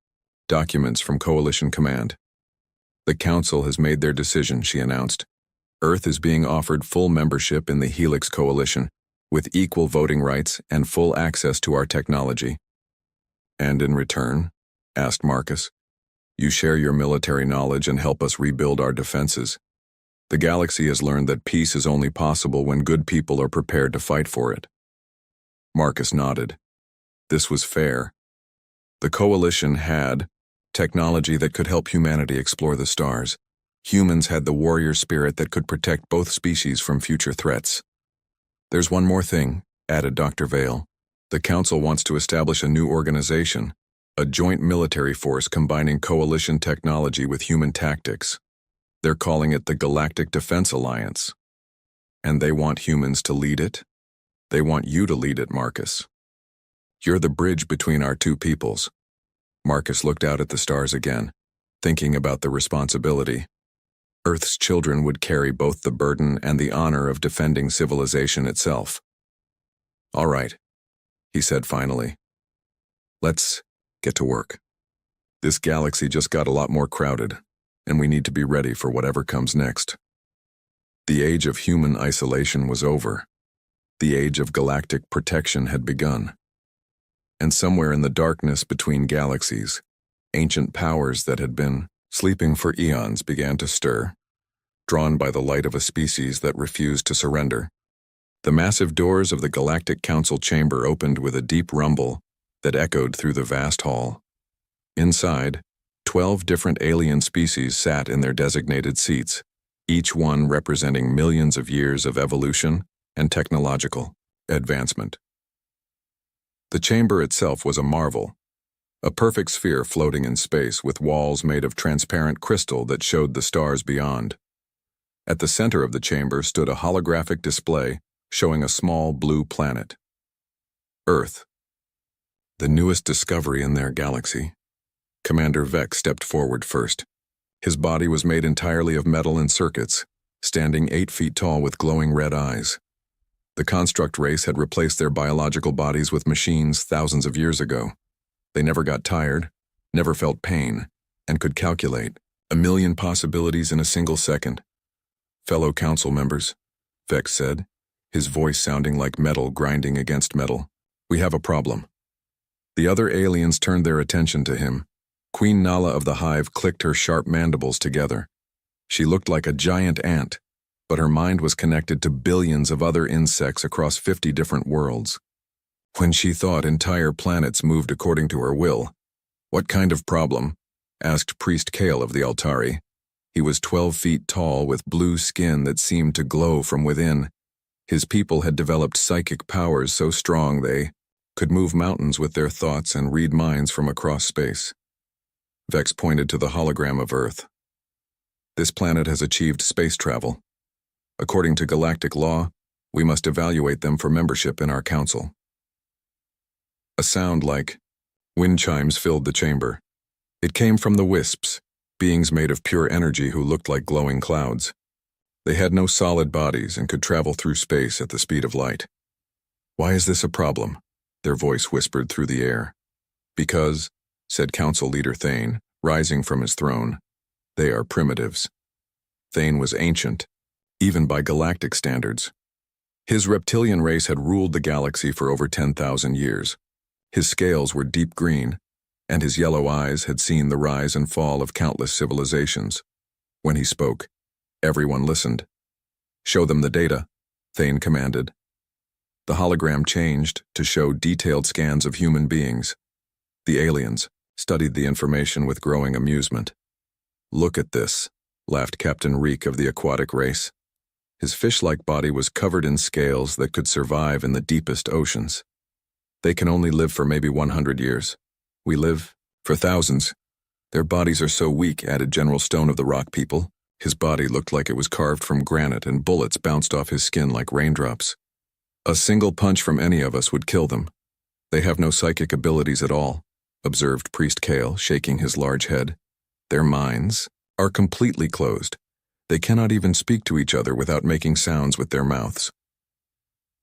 documents from Coalition Command. "The Council has made their decision," she announced. "Earth is being offered full membership in the Helix Coalition, with equal voting rights and full access to our technology." "And in return?" asked Marcus. "You share your military knowledge and help us rebuild our defenses. The galaxy has learned that peace is only possible when good people are prepared to fight for it." Marcus nodded. This was fair. The Coalition had technology that could help humanity explore the stars. Humans had the warrior spirit that could protect both species from future threats. "There's one more thing," added Dr. Vale. "The Council wants to establish a new organization, a joint military force combining Coalition technology with human tactics. They're calling it the Galactic Defense Alliance. And they want humans to lead it? They want you to lead it, Marcus. You're the bridge between our two peoples." Marcus looked out at the stars again, thinking about the responsibility. Earth's children would carry both the burden and the honor of defending civilization itself. "All right," he said finally. "Let's get to work. This galaxy just got a lot more crowded, and we need to be ready for whatever comes next." The age of human isolation was over. The age of galactic protection had begun. And somewhere in the darkness between galaxies, ancient powers that had been sleeping for eons began to stir, drawn by the light of a species that refused to surrender. The massive doors of the Galactic Council chamber opened with a deep rumble that echoed through the vast hall. Inside, 12 different alien species sat in their designated seats, each one representing millions of years of evolution and technological advancement. The chamber itself was a marvel, a perfect sphere floating in space with walls made of transparent crystal that showed the stars beyond. At the center of the chamber stood a holographic display showing a small blue planet. Earth, the newest discovery in their galaxy. Commander Vex stepped forward first. His body was made entirely of metal and circuits, standing 8 feet tall with glowing red eyes. The construct race had replaced their biological bodies with machines thousands of years ago. They never got tired, never felt pain, and could calculate 1,000,000 possibilities in a single second. "Fellow council members," Vex said, his voice sounding like metal grinding against metal, "we have a problem." The other aliens turned their attention to him. Queen Nala of the Hive clicked her sharp mandibles together. She looked like a giant ant, but her mind was connected to billions of other insects across 50 different worlds. When she thought entire planets moved according to her will. "What kind of problem?" asked Priest Kale of the Altari. He was 12 feet tall with blue skin that seemed to glow from within. His people had developed psychic powers so strong they could move mountains with their thoughts and read minds from across space. Vex pointed to the hologram of Earth. "This planet has achieved space travel. According to galactic law, we must evaluate them for membership in our council." A sound like wind chimes filled the chamber. It came from the wisps, beings made of pure energy who looked like glowing clouds. They had no solid bodies and could travel through space at the speed of light. "Why is this a problem?" their voice whispered through the air. "Because," said Council Leader Thane, rising from his throne, "they are primitives." Thane was ancient, even by galactic standards. His reptilian race had ruled the galaxy for over 10,000 years. His scales were deep green, and his yellow eyes had seen the rise and fall of countless civilizations. When he spoke, everyone listened. "Show them the data," Thane commanded. The hologram changed to show detailed scans of human beings. The aliens studied the information with growing amusement. "Look at this," laughed Captain Reek of the aquatic race. His fish-like body was covered in scales that could survive in the deepest oceans. "They can only live for maybe 100 years. We live for thousands. Their bodies are so weak," added General Stone of the Rock People. His body looked like it was carved from granite and bullets bounced off his skin like raindrops. "A single punch from any of us would kill them. They have no psychic abilities at all," observed Priest Kale, shaking his large head. "Their minds are completely closed. They cannot even speak to each other without making sounds with their mouths."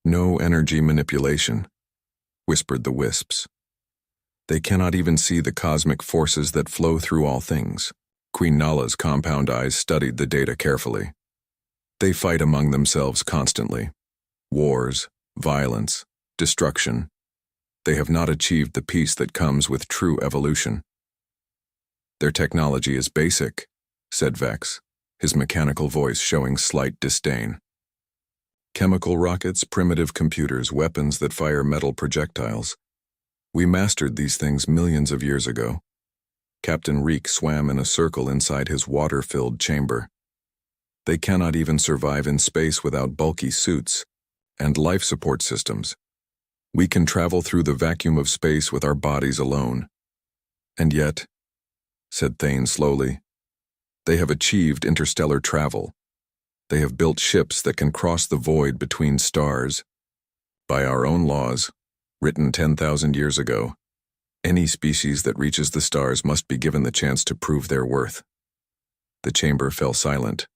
"No energy manipulation," whispered the wisps. "They cannot even see the cosmic forces that flow through all things." Queen Nala's compound eyes studied the data carefully. "They fight among themselves constantly. Wars, violence, destruction. They have not achieved the peace that comes with true evolution." "Their technology is basic," said Vex, his mechanical voice showing slight disdain. "Chemical rockets, primitive computers, weapons that fire metal projectiles. We mastered these things millions of years ago." Captain Reek swam in a circle inside his water-filled chamber. "They cannot even survive in space without bulky suits and life support systems. We can travel through the vacuum of space with our bodies alone. And yet," said Thane slowly, "they have achieved interstellar travel. They have built ships that can cross the void between stars. By our own laws, written 10,000 years ago, any species that reaches the stars must be given the chance to prove their worth." The chamber fell silent.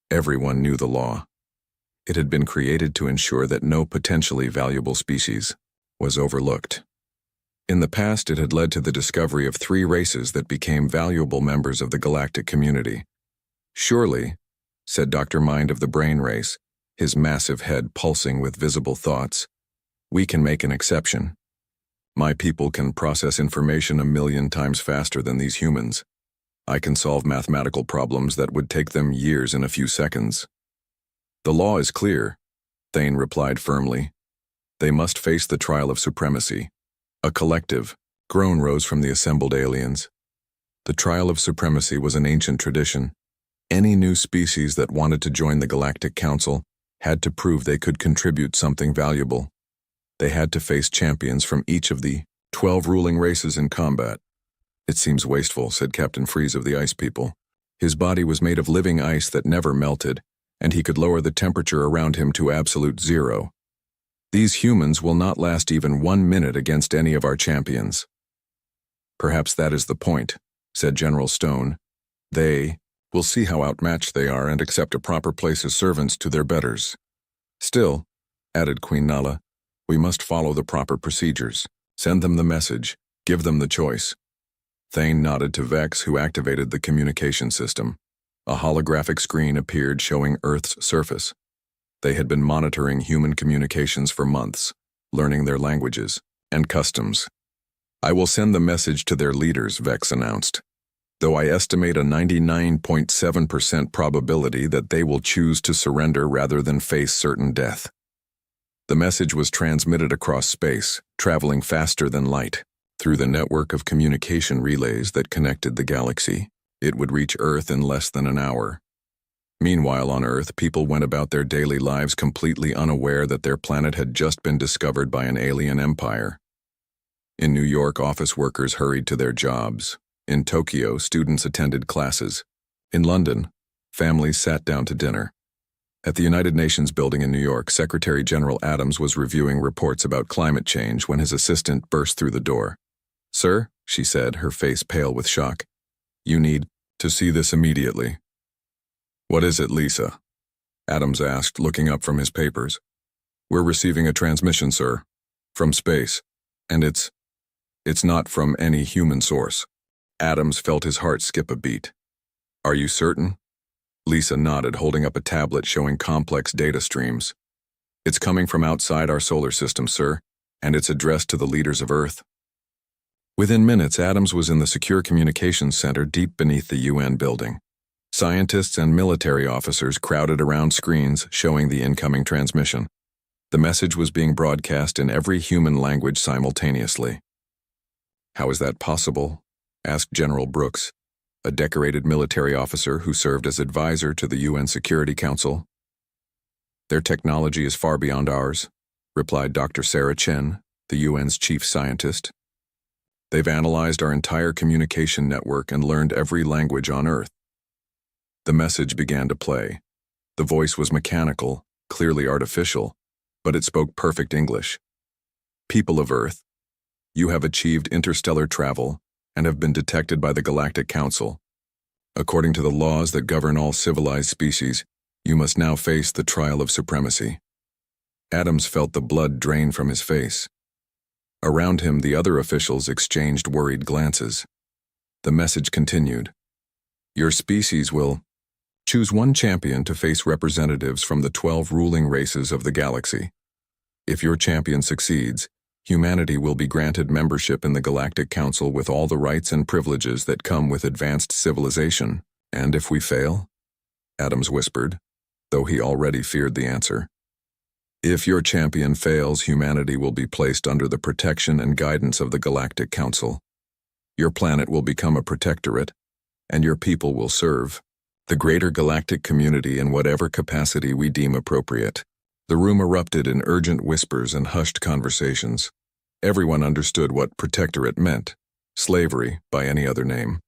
Everyone knew the law. It had been created to ensure that no potentially valuable species was overlooked. In the past, it had led to the discovery of 3 races that became valuable members of the galactic community. Surely, said Dr. Mind of the Brain Race, his massive head pulsing with visible thoughts, we can make an exception. My people can process information 1,000,000 times faster than these humans. I can solve mathematical problems that would take them years in a few seconds. The law is clear, Thane replied firmly. They must face the trial of supremacy. A collective groan rose from the assembled aliens. The trial of supremacy was an ancient tradition. Any new species that wanted to join the Galactic Council had to prove they could contribute something valuable. They had to face champions from each of the 12 ruling races in combat. It seems wasteful, said Captain Freeze of the Ice People. His body was made of living ice that never melted, and he could lower the temperature around him to absolute 0. These humans will not last even 1 minute against any of our champions. Perhaps that is the point, said General Stone. They will see how outmatched they are and accept a proper place as servants to their betters. Still, added Queen Nala, we must follow the proper procedures. Send them the message. Give them the choice. Thane nodded to Vex, who activated the communication system. A holographic screen appeared showing Earth's surface. They had been monitoring human communications for months, learning their languages and customs. I will send the message to their leaders, Vex announced, though I estimate a 99.7% probability that they will choose to surrender rather than face certain death. The message was transmitted across space, traveling faster than light. Through the network of communication relays that connected the galaxy, it would reach Earth in less than an hour. Meanwhile, on Earth, people went about their daily lives completely unaware that their planet had just been discovered by an alien empire. In New York, office workers hurried to their jobs. In Tokyo, students attended classes. In London, families sat down to dinner. At the United Nations building in New York, Secretary General Adams was reviewing reports about climate change when his assistant burst through the door. Sir, she said, her face pale with shock, you need to see this immediately. What is it, Lisa? Adams asked, looking up from his papers. We're receiving a transmission, sir, from space, and it's not from any human source. Adams felt his heart skip a beat. Are you certain? Lisa nodded, holding up a tablet showing complex data streams. It's coming from outside our solar system, sir, and it's addressed to the leaders of Earth. Within minutes, Adams was in the Secure Communications Center deep beneath the UN building. Scientists and military officers crowded around screens showing the incoming transmission. The message was being broadcast in every human language simultaneously. How is that possible? Asked General Brooks, a decorated military officer who served as advisor to the UN Security Council. Their technology is far beyond ours, replied Dr. Sarah Chen, the UN's chief scientist. They've analyzed our entire communication network and learned every language on Earth. The message began to play. The voice was mechanical, clearly artificial, but it spoke perfect English. People of Earth, you have achieved interstellar travel and have been detected by the Galactic Council. According to the laws that govern all civilized species, you must now face the trial of supremacy. Adams felt the blood drain from his face. Around him, the other officials exchanged worried glances. The message continued. Your species will choose one champion to face representatives from the 12 ruling races of the galaxy. If your champion succeeds, humanity will be granted membership in the Galactic Council with all the rights and privileges that come with advanced civilization. And if we fail? Adams whispered, though he already feared the answer. If your champion fails, humanity will be placed under the protection and guidance of the Galactic Council. Your planet will become a protectorate, and your people will serve the greater galactic community in whatever capacity we deem appropriate. The room erupted in urgent whispers and hushed conversations. Everyone understood what protectorate meant, slavery by any other name.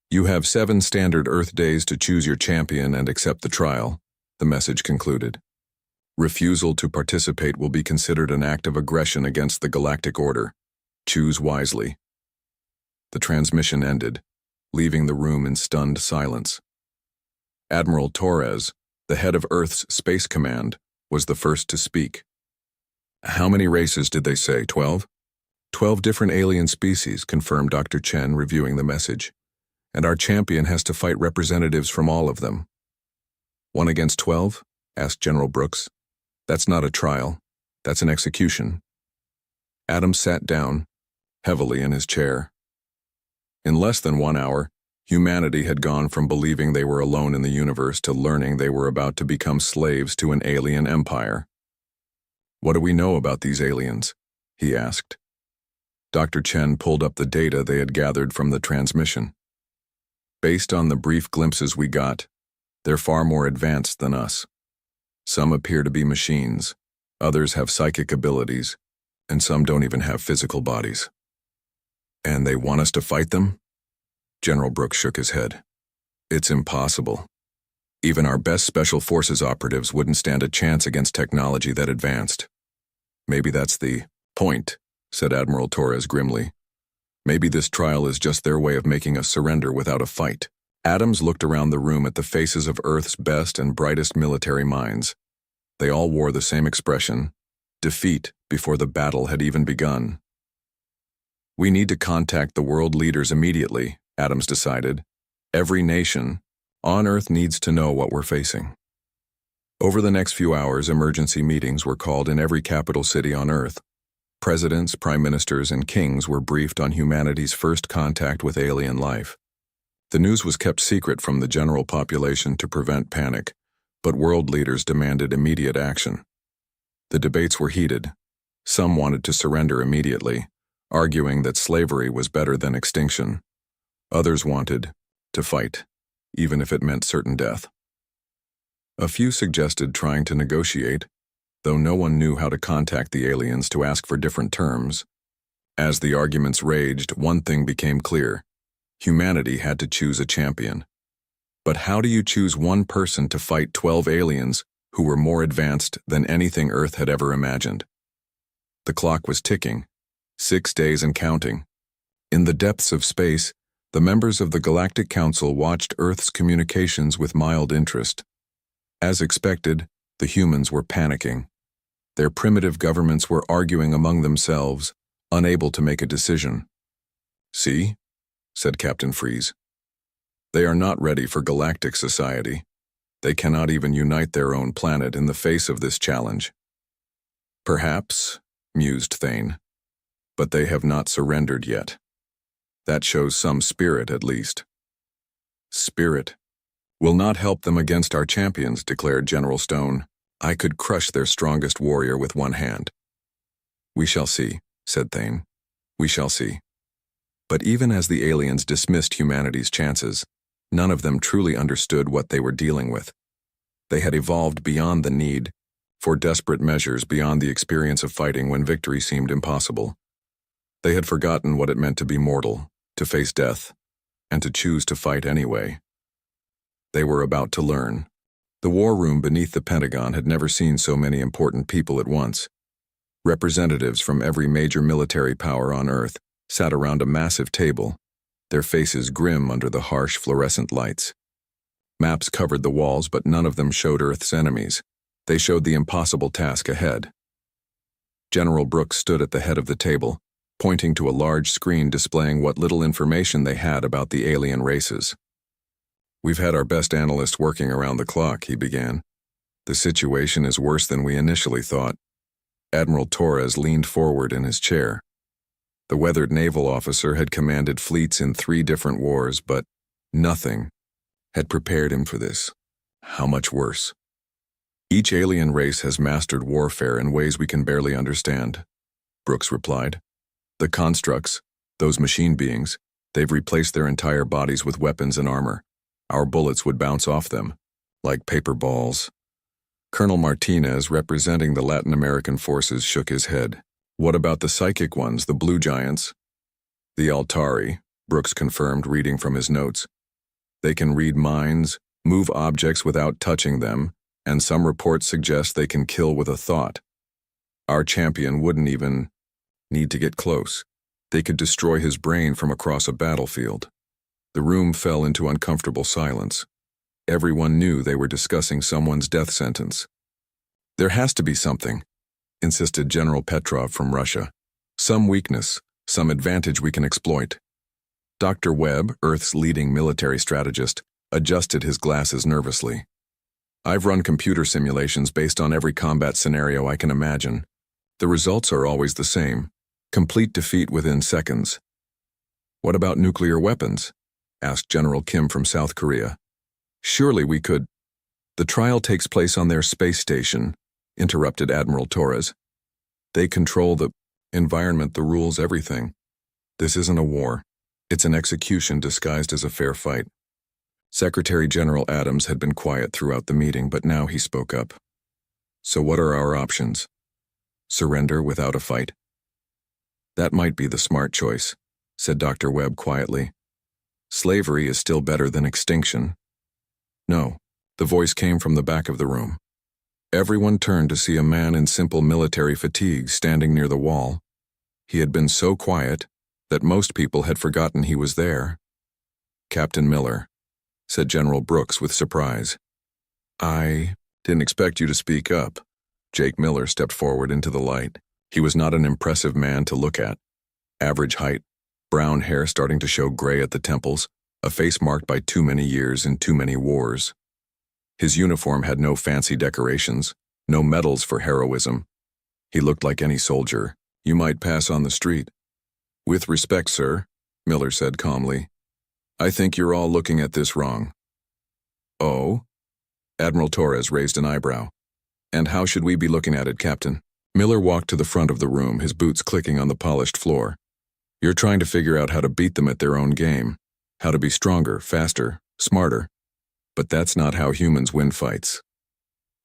You have 7 standard Earth days to choose your champion and accept the trial, the message concluded. Refusal to participate will be considered an act of aggression against the galactic order. Choose wisely. The transmission ended. leaving the room in stunned silence. Admiral Torres, the head of Earth's Space Command, was the first to speak. "How many races did they say, 12? 12 different alien species," confirmed Dr. Chen, reviewing the message. "And our champion has to fight representatives from all of them." "1 against 12? Asked General Brooks. "That's not a trial. That's an execution." Adams sat down, heavily in his chair. In less than 1 hour, humanity had gone from believing they were alone in the universe to learning they were about to become slaves to an alien empire. "What do we know about these aliens?" he asked. Dr. Chen pulled up the data they had gathered from the transmission. "Based on the brief glimpses we got, they're far more advanced than us. Some appear to be machines, others have psychic abilities, and some don't even have physical bodies." "And they want us to fight them?" General Brooks shook his head. "It's impossible. Even our best special forces operatives wouldn't stand a chance against technology that advanced." "Maybe that's the point," said Admiral Torres grimly. "Maybe this trial is just their way of making us surrender without a fight." Adams looked around the room at the faces of Earth's best and brightest military minds. They all wore the same expression: defeat before the battle had even begun. "We need to contact the world leaders immediately," Adams decided. "Every nation on Earth needs to know what we're facing." Over the next few hours, emergency meetings were called in every capital city on Earth. Presidents, prime ministers, and kings were briefed on humanity's first contact with alien life. The news was kept secret from the general population to prevent panic, but world leaders demanded immediate action. The debates were heated. Some wanted to surrender immediately, arguing that slavery was better than extinction. Others wanted to fight, even if it meant certain death. A few suggested trying to negotiate, though no one knew how to contact the aliens to ask for different terms. As the arguments raged, one thing became clear: humanity had to choose a champion. But how do you choose one person to fight 12 aliens who were more advanced than anything Earth had ever imagined? The clock was ticking, 6 days and counting. In the depths of space, the members of the Galactic Council watched Earth's communications with mild interest. As expected, the humans were panicking. Their primitive governments were arguing among themselves, unable to make a decision. "See?" said Captain Freeze. "They are not ready for galactic society. They cannot even unite their own planet in the face of this challenge." "Perhaps," mused Thane, "but they have not surrendered yet. That shows some spirit, at least." "Spirit will not help them against our champions," declared General Stone. "I could crush their strongest warrior with one hand." "We shall see," said Thane. "We shall see." But even as the aliens dismissed humanity's chances, none of them truly understood what they were dealing with. They had evolved beyond the need for desperate measures, beyond the experience of fighting when victory seemed impossible. They had forgotten what it meant to be mortal, to face death, and to choose to fight anyway. They were about to learn. The war room beneath the Pentagon had never seen so many important people at once. Representatives from every major military power on Earth sat around a massive table, their faces grim under the harsh fluorescent lights. Maps covered the walls, but none of them showed Earth's enemies. They showed the impossible task ahead. General Brooks stood at the head of the table, pointing to a large screen displaying what little information they had about the alien races. "We've had our best analysts working around the clock," he began. "The situation is worse than we initially thought." Admiral Torres leaned forward in his chair. The weathered naval officer had commanded fleets in 3 different wars, but nothing had prepared him for this. "How much worse?" "Each alien race has mastered warfare in ways we can barely understand," Brooks replied. "The constructs, those machine beings, they've replaced their entire bodies with weapons and armor. Our bullets would bounce off them, like paper balls." Colonel Martinez, representing the Latin American forces, shook his head. "What about the psychic ones, the blue giants?" "The Altari," Brooks confirmed, reading from his notes. "They can read minds, move objects without touching them, and some reports suggest they can kill with a thought. Our champion wouldn't even need to get close. They could destroy his brain from across a battlefield." The room fell into uncomfortable silence. Everyone knew they were discussing someone's death sentence. "There has to be something," insisted General Petrov from Russia. "Some weakness, some advantage we can exploit." Dr. Webb, Earth's leading military strategist, adjusted his glasses nervously. "I've run computer simulations based on every combat scenario I can imagine. The results are always the same: complete defeat within seconds." "What about nuclear weapons?" asked General Kim from South Korea. "Surely we could—" "The trial takes place on their space station," interrupted Admiral Torres. "They control the environment, the rules, everything. This isn't a war. It's an execution disguised as a fair fight." Secretary General Adams had been quiet throughout the meeting, but now he spoke up. "So what are our options? Surrender without a fight?" "That might be the smart choice," said Dr. Webb quietly. "Slavery is still better than extinction." "No," the voice came from the back of the room. Everyone turned to see a man in simple military fatigues standing near the wall. He had been so quiet that most people had forgotten he was there. "Captain Miller," said General Brooks with surprise. "I didn't expect you to speak up." Jake Miller stepped forward into the light. He was not an impressive man to look at. Average height, brown hair starting to show gray at the temples, a face marked by too many years and too many wars. His uniform had no fancy decorations, no medals for heroism. He looked like any soldier you might pass on the street. "With respect, sir," Miller said calmly, "I think you're all looking at this wrong." "Oh?" Admiral Torres raised an eyebrow. "And how should we be looking at it, Captain?" Miller walked to the front of the room, his boots clicking on the polished floor. "You're trying to figure out how to beat them at their own game, how to be stronger, faster, smarter. But that's not how humans win fights."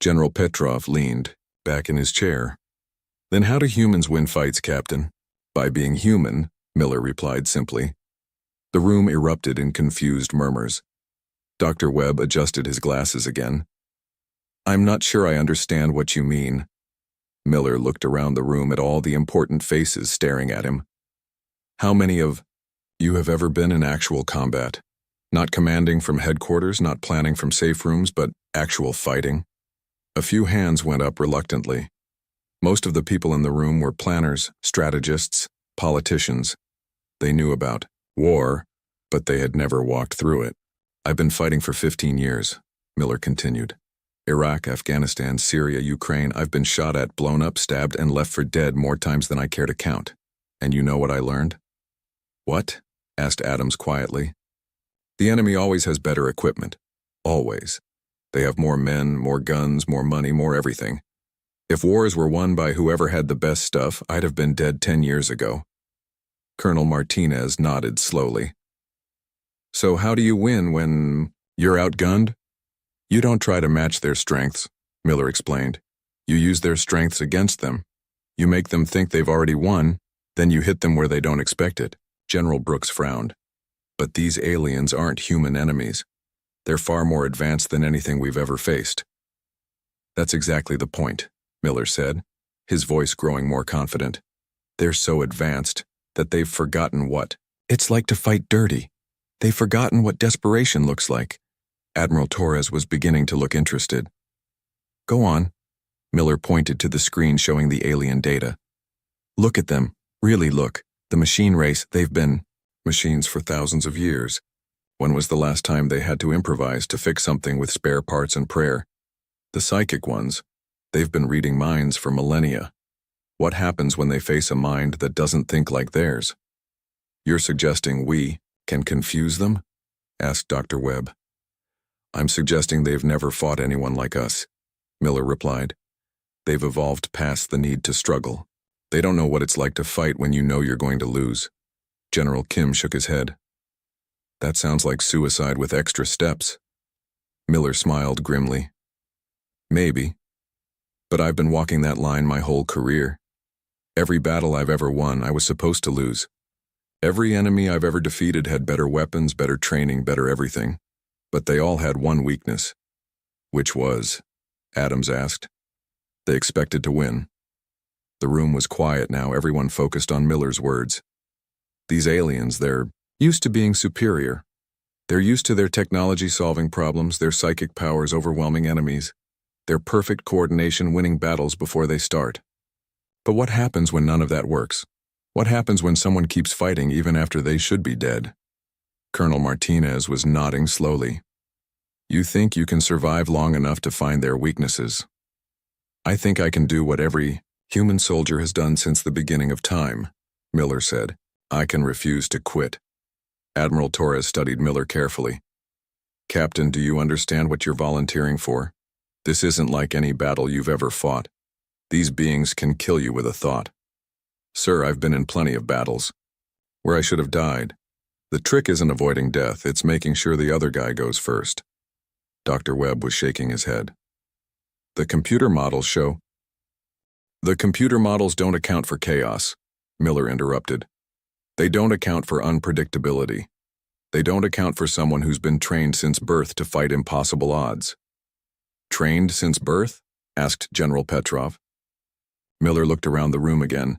General Petrov leaned back in his chair. "Then how do humans win fights, Captain?" "By being human," Miller replied simply. The room erupted in confused murmurs. Dr. Webb adjusted his glasses again. "I'm not sure I understand what you mean." Miller looked around the room at all the important faces staring at him. "How many of you have ever been in actual combat? Not commanding from headquarters, not planning from safe rooms, but actual fighting?" A few hands went up reluctantly. Most of the people in the room were planners, strategists, politicians. They knew about war, but they had never walked through it. "I've been fighting for 15 years, Miller continued. "Iraq, Afghanistan, Syria, Ukraine. I've been shot at, blown up, stabbed, and left for dead more times than I care to count. And you know what I learned?" "What?" asked Adams quietly. "The enemy always has better equipment. Always. They have more men, more guns, more money, more everything. If wars were won by whoever had the best stuff, I'd have been dead 10 years ago." Colonel Martinez nodded slowly. "So how do you win when you're outgunned?" "You don't try to match their strengths," Miller explained. "You use their strengths against them. You make them think they've already won, then you hit them where they don't expect it." General Brooks frowned. "But these aliens aren't human enemies. They're far more advanced than anything we've ever faced." "That's exactly the point," Miller said, his voice growing more confident. "They're so advanced that they've forgotten what it's like to fight dirty. They've forgotten what desperation looks like." Admiral Torres was beginning to look interested. "Go on." Miller pointed to the screen showing the alien data. "Look at them. Really look. The machine race, they've been machines for thousands of years. When was the last time they had to improvise to fix something with spare parts and prayer? The psychic ones, they've been reading minds for millennia. What happens when they face a mind that doesn't think like theirs?" "You're suggesting we can confuse them?" asked Dr. Webb. "I'm suggesting they've never fought anyone like us," Miller replied. "They've evolved past the need to struggle. They don't know what it's like to fight when you know you're going to lose." General Kim shook his head. "That sounds like suicide with extra steps." Miller smiled grimly. "Maybe. But I've been walking that line my whole career. Every battle I've ever won, I was supposed to lose. Every enemy I've ever defeated had better weapons, better training, better everything. But they all had one weakness." "Which was?" Adams asked. "They expected to win." The room was quiet now, everyone focused on Miller's words. "These aliens, they're used to being superior. They're used to their technology solving problems, their psychic powers overwhelming enemies, their perfect coordination winning battles before they start. But what happens when none of that works? What happens when someone keeps fighting even after they should be dead? Colonel Martinez was nodding slowly. You think you can survive long enough to find their weaknesses? I think I can do what every human soldier has done since the beginning of time, Miller said. I can refuse to quit. Admiral Torres studied Miller carefully. Captain, do you understand what you're volunteering for? This isn't like any battle you've ever fought. These beings can kill you with a thought. Sir, I've been in plenty of battles where I should have died. The trick isn't avoiding death, it's making sure the other guy goes first. Dr. Webb was shaking his head. The computer models show. The computer models don't account for chaos, Miller interrupted. They don't account for unpredictability. They don't account for someone who's been trained since birth to fight impossible odds. Trained since birth? Asked General Petrov. Miller looked around the room again.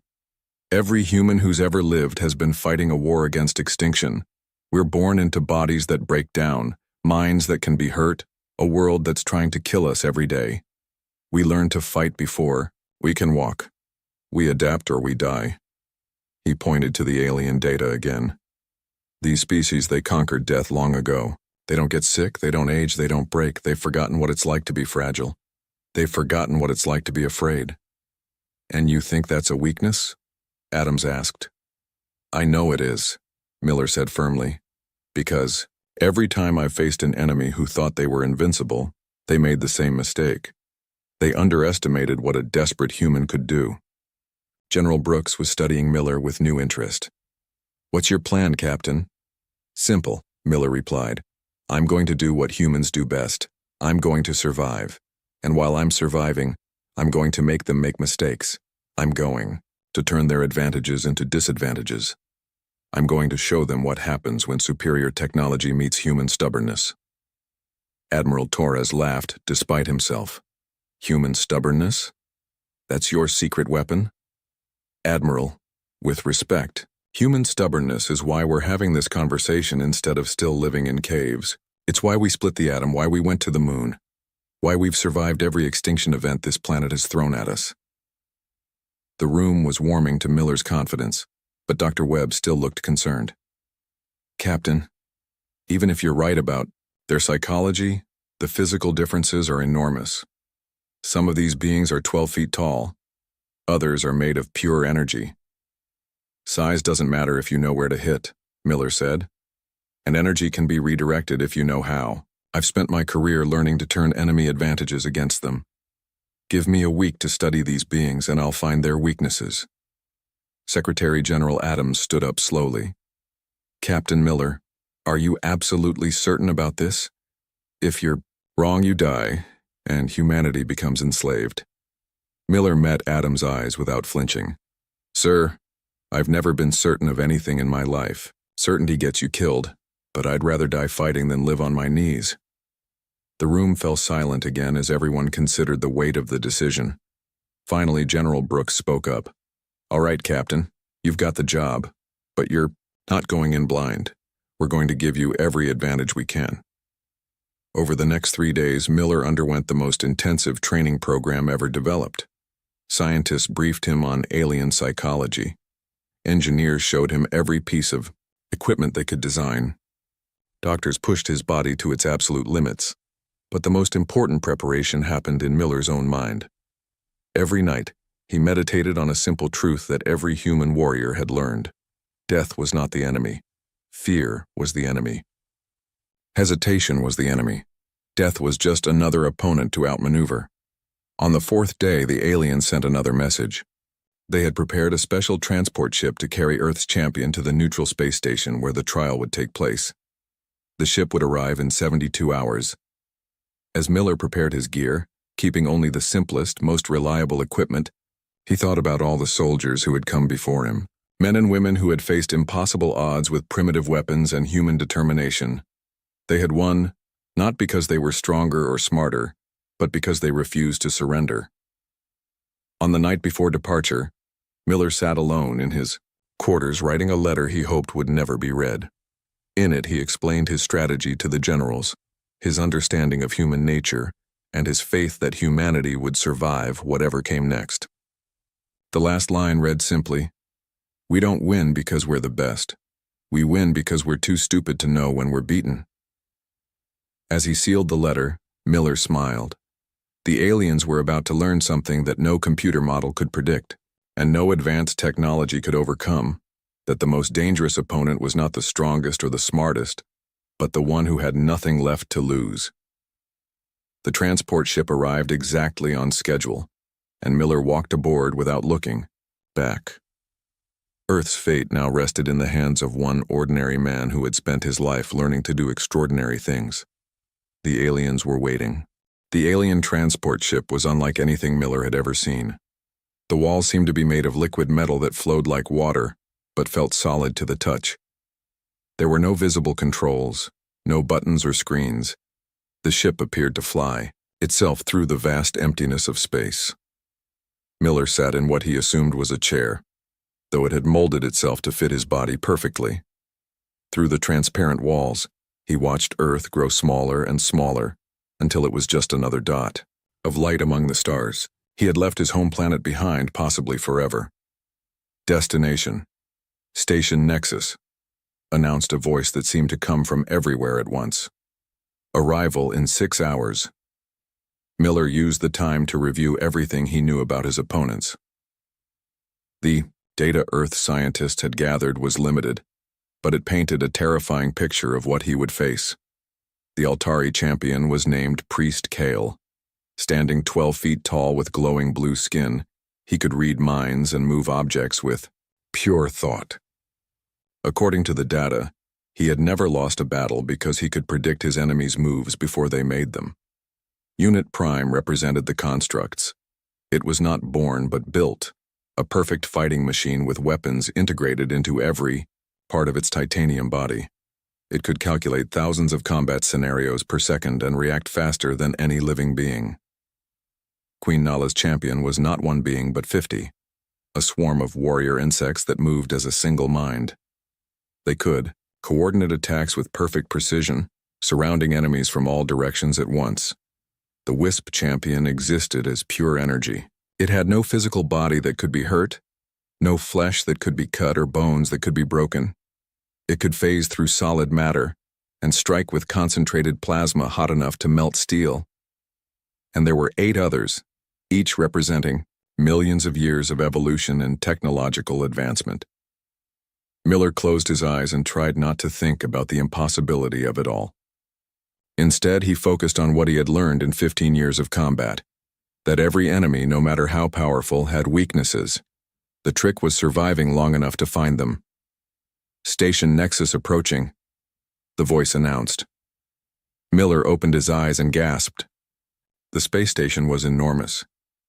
Every human who's ever lived has been fighting a war against extinction. We're born into bodies that break down, minds that can be hurt, a world that's trying to kill us every day. We learn to fight before we can walk. We adapt or we die. He pointed to the alien data again. These species, they conquered death long ago. They don't get sick, they don't age, they don't break. They've forgotten what it's like to be fragile. They've forgotten what it's like to be afraid. And you think that's a weakness? Adams asked. I know it is, Miller said firmly, because every time I've faced an enemy who thought they were invincible, they made the same mistake. They underestimated what a desperate human could do. General Brooks was studying Miller with new interest. What's your plan, Captain? Simple, Miller replied. I'm going to do what humans do best. I'm going to survive. And while I'm surviving, I'm going to make them make mistakes. I'm going to turn their advantages into disadvantages. I'm going to show them what happens when superior technology meets human stubbornness. Admiral Torres laughed despite himself. Human stubbornness? That's your secret weapon? Admiral, with respect, human stubbornness is why we're having this conversation instead of still living in caves. It's why we split the atom, why we went to the moon, why we've survived every extinction event this planet has thrown at us. The room was warming to Miller's confidence, but Dr. Webb still looked concerned. Captain, even if you're right about their psychology, the physical differences are enormous. Some of these beings are 12 feet tall. Others are made of pure energy. Size doesn't matter if you know where to hit, Miller said. And energy can be redirected if you know how. I've spent my career learning to turn enemy advantages against them. Give me a week to study these beings and I'll find their weaknesses. Secretary General Adams stood up slowly. Captain Miller, are you absolutely certain about this? If you're wrong, you die, and humanity becomes enslaved. Miller met Adams' eyes without flinching. Sir, I've never been certain of anything in my life. Certainty gets you killed, but I'd rather die fighting than live on my knees. The room fell silent again as everyone considered the weight of the decision. Finally, General Brooks spoke up. All right, Captain, you've got the job, but you're not going in blind. We're going to give you every advantage we can. Over the next 3 days, Miller underwent the most intensive training program ever developed. Scientists briefed him on alien psychology. Engineers showed him every piece of equipment they could design. Doctors pushed his body to its absolute limits. But the most important preparation happened in Miller's own mind. Every night, he meditated on a simple truth that every human warrior had learned. Death was not the enemy. Fear was the enemy. Hesitation was the enemy. Death was just another opponent to outmaneuver. On the 4th day, the aliens sent another message. They had prepared a special transport ship to carry Earth's champion to the neutral space station where the trial would take place. The ship would arrive in 72 hours. As Miller prepared his gear, keeping only the simplest, most reliable equipment, he thought about all the soldiers who had come before him, men and women who had faced impossible odds with primitive weapons and human determination. They had won, not because they were stronger or smarter, but because they refused to surrender. On the night before departure, Miller sat alone in his quarters writing a letter he hoped would never be read. In it, he explained his strategy to the generals, his understanding of human nature, and his faith that humanity would survive whatever came next. The last line read simply, "We don't win because we're the best. We win because we're too stupid to know when we're beaten." As he sealed the letter, Miller smiled. The aliens were about to learn something that no computer model could predict, and no advanced technology could overcome, that the most dangerous opponent was not the strongest or the smartest, but the one who had nothing left to lose. The transport ship arrived exactly on schedule, and Miller walked aboard without looking back. Earth's fate now rested in the hands of one ordinary man who had spent his life learning to do extraordinary things. The aliens were waiting. The alien transport ship was unlike anything Miller had ever seen. The walls seemed to be made of liquid metal that flowed like water, but felt solid to the touch. There were no visible controls, no buttons or screens. The ship appeared to fly, itself through the vast emptiness of space. Miller sat in what he assumed was a chair, though it had molded itself to fit his body perfectly. Through the transparent walls, he watched Earth grow smaller and smaller until it was just another dot of light among the stars. He had left his home planet behind, possibly forever. Destination, Station Nexus, announced a voice that seemed to come from everywhere at once. Arrival in 6 hours. Miller used the time to review everything he knew about his opponents. The data Earth scientists had gathered was limited, but it painted a terrifying picture of what he would face. The Altari champion was named Priest Kale. Standing 12 feet tall with glowing blue skin, he could read minds and move objects with pure thought. According to the data, he had never lost a battle because he could predict his enemies' moves before they made them. Unit Prime represented the constructs. It was not born but built, a perfect fighting machine with weapons integrated into every part of its titanium body. It could calculate thousands of combat scenarios per second and react faster than any living being. Queen Nala's champion was not one being but 50, a swarm of warrior insects that moved as a single mind. They could coordinate attacks with perfect precision, surrounding enemies from all directions at once. The Wisp champion existed as pure energy. It had no physical body that could be hurt, no flesh that could be cut or bones that could be broken. It could phase through solid matter and strike with concentrated plasma hot enough to melt steel. And there were 8 others, each representing millions of years of evolution and technological advancement. Miller closed his eyes and tried not to think about the impossibility of it all. Instead, he focused on what he had learned in 15 years of combat, that every enemy, no matter how powerful, had weaknesses. The trick was surviving long enough to find them. Station Nexus approaching, the voice announced. Miller opened his eyes and gasped. The space station was enormous,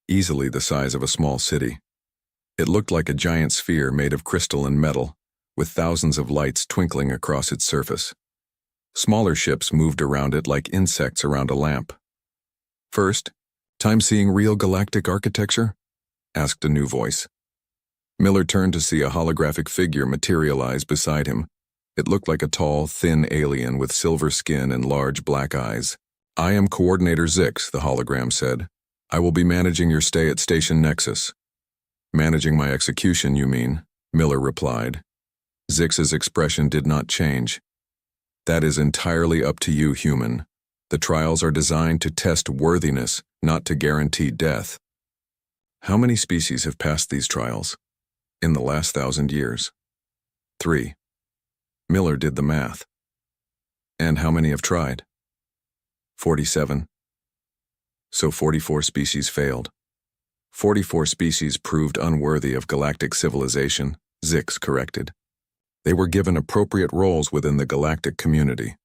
easily the size of a small city. It looked like a giant sphere made of crystal and metal, with thousands of lights twinkling across its surface. Smaller ships moved around it like insects around a lamp. "First, time seeing real galactic architecture?" asked a new voice. Miller turned to see a holographic figure materialize beside him. It looked like a tall, thin alien with silver skin and large black eyes. "I am Coordinator Zix," the hologram said. "I will be managing your stay at Station Nexus." "Managing my execution, you mean?" Miller replied. Zix's expression did not change. "That is entirely up to you, human. The trials are designed to test worthiness, not to guarantee death." "How many species have passed these trials?" "In the last 1,000 years. 3. Miller did the math. "And how many have tried?" 47. "So 44 species failed." 44 species proved unworthy of galactic civilization, Zix corrected. They were given appropriate roles within the galactic community,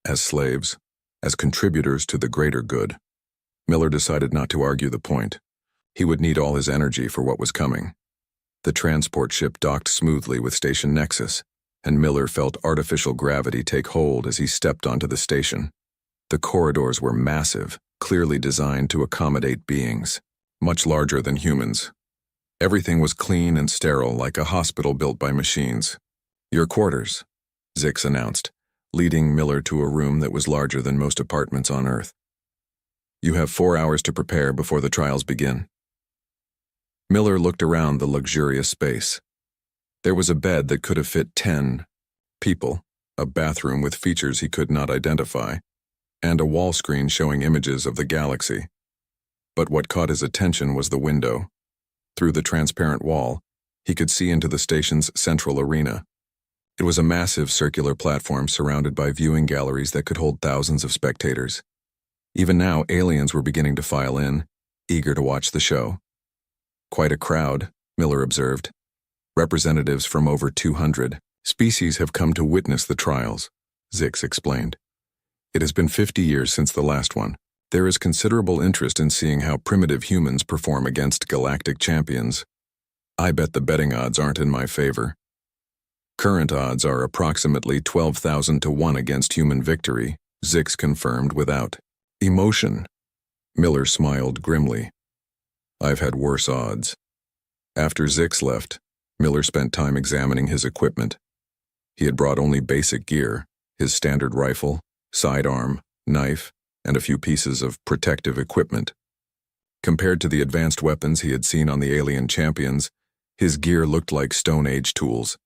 as slaves, as contributors to the greater good. Miller decided not to argue the point. He would need all his energy for what was coming. The transport ship docked smoothly with Station Nexus, and Miller felt artificial gravity take hold as he stepped onto the station. The corridors were massive, clearly designed to accommodate beings, much larger than humans. Everything was clean and sterile, like a hospital built by machines. "Your quarters," Zix announced. leading Miller to a room that was larger than most apartments on Earth. You have 4 hours to prepare before the trials begin. Miller looked around the luxurious space. There was a bed that could have fit 10 people, a bathroom with features he could not identify, and a wall screen showing images of the galaxy. But what caught his attention was the window. Through the transparent wall, he could see into the station's central arena. It was a massive circular platform surrounded by viewing galleries that could hold thousands of spectators. Even now, aliens were beginning to file in, eager to watch the show. Quite a crowd, Miller observed. Representatives from over 200 species have come to witness the trials, Zix explained. It has been 50 years since the last one. There is considerable interest in seeing how primitive humans perform against galactic champions. I bet the betting odds aren't in my favor. Current odds are approximately 12,000 to 1 against human victory, Zix confirmed without emotion. Miller smiled grimly. I've had worse odds. After Zix left, Miller spent time examining his equipment. He had brought only basic gear, his standard rifle, sidearm, knife, and a few pieces of protective equipment. Compared to the advanced weapons he had seen on the alien champions, his gear looked like Stone Age tools.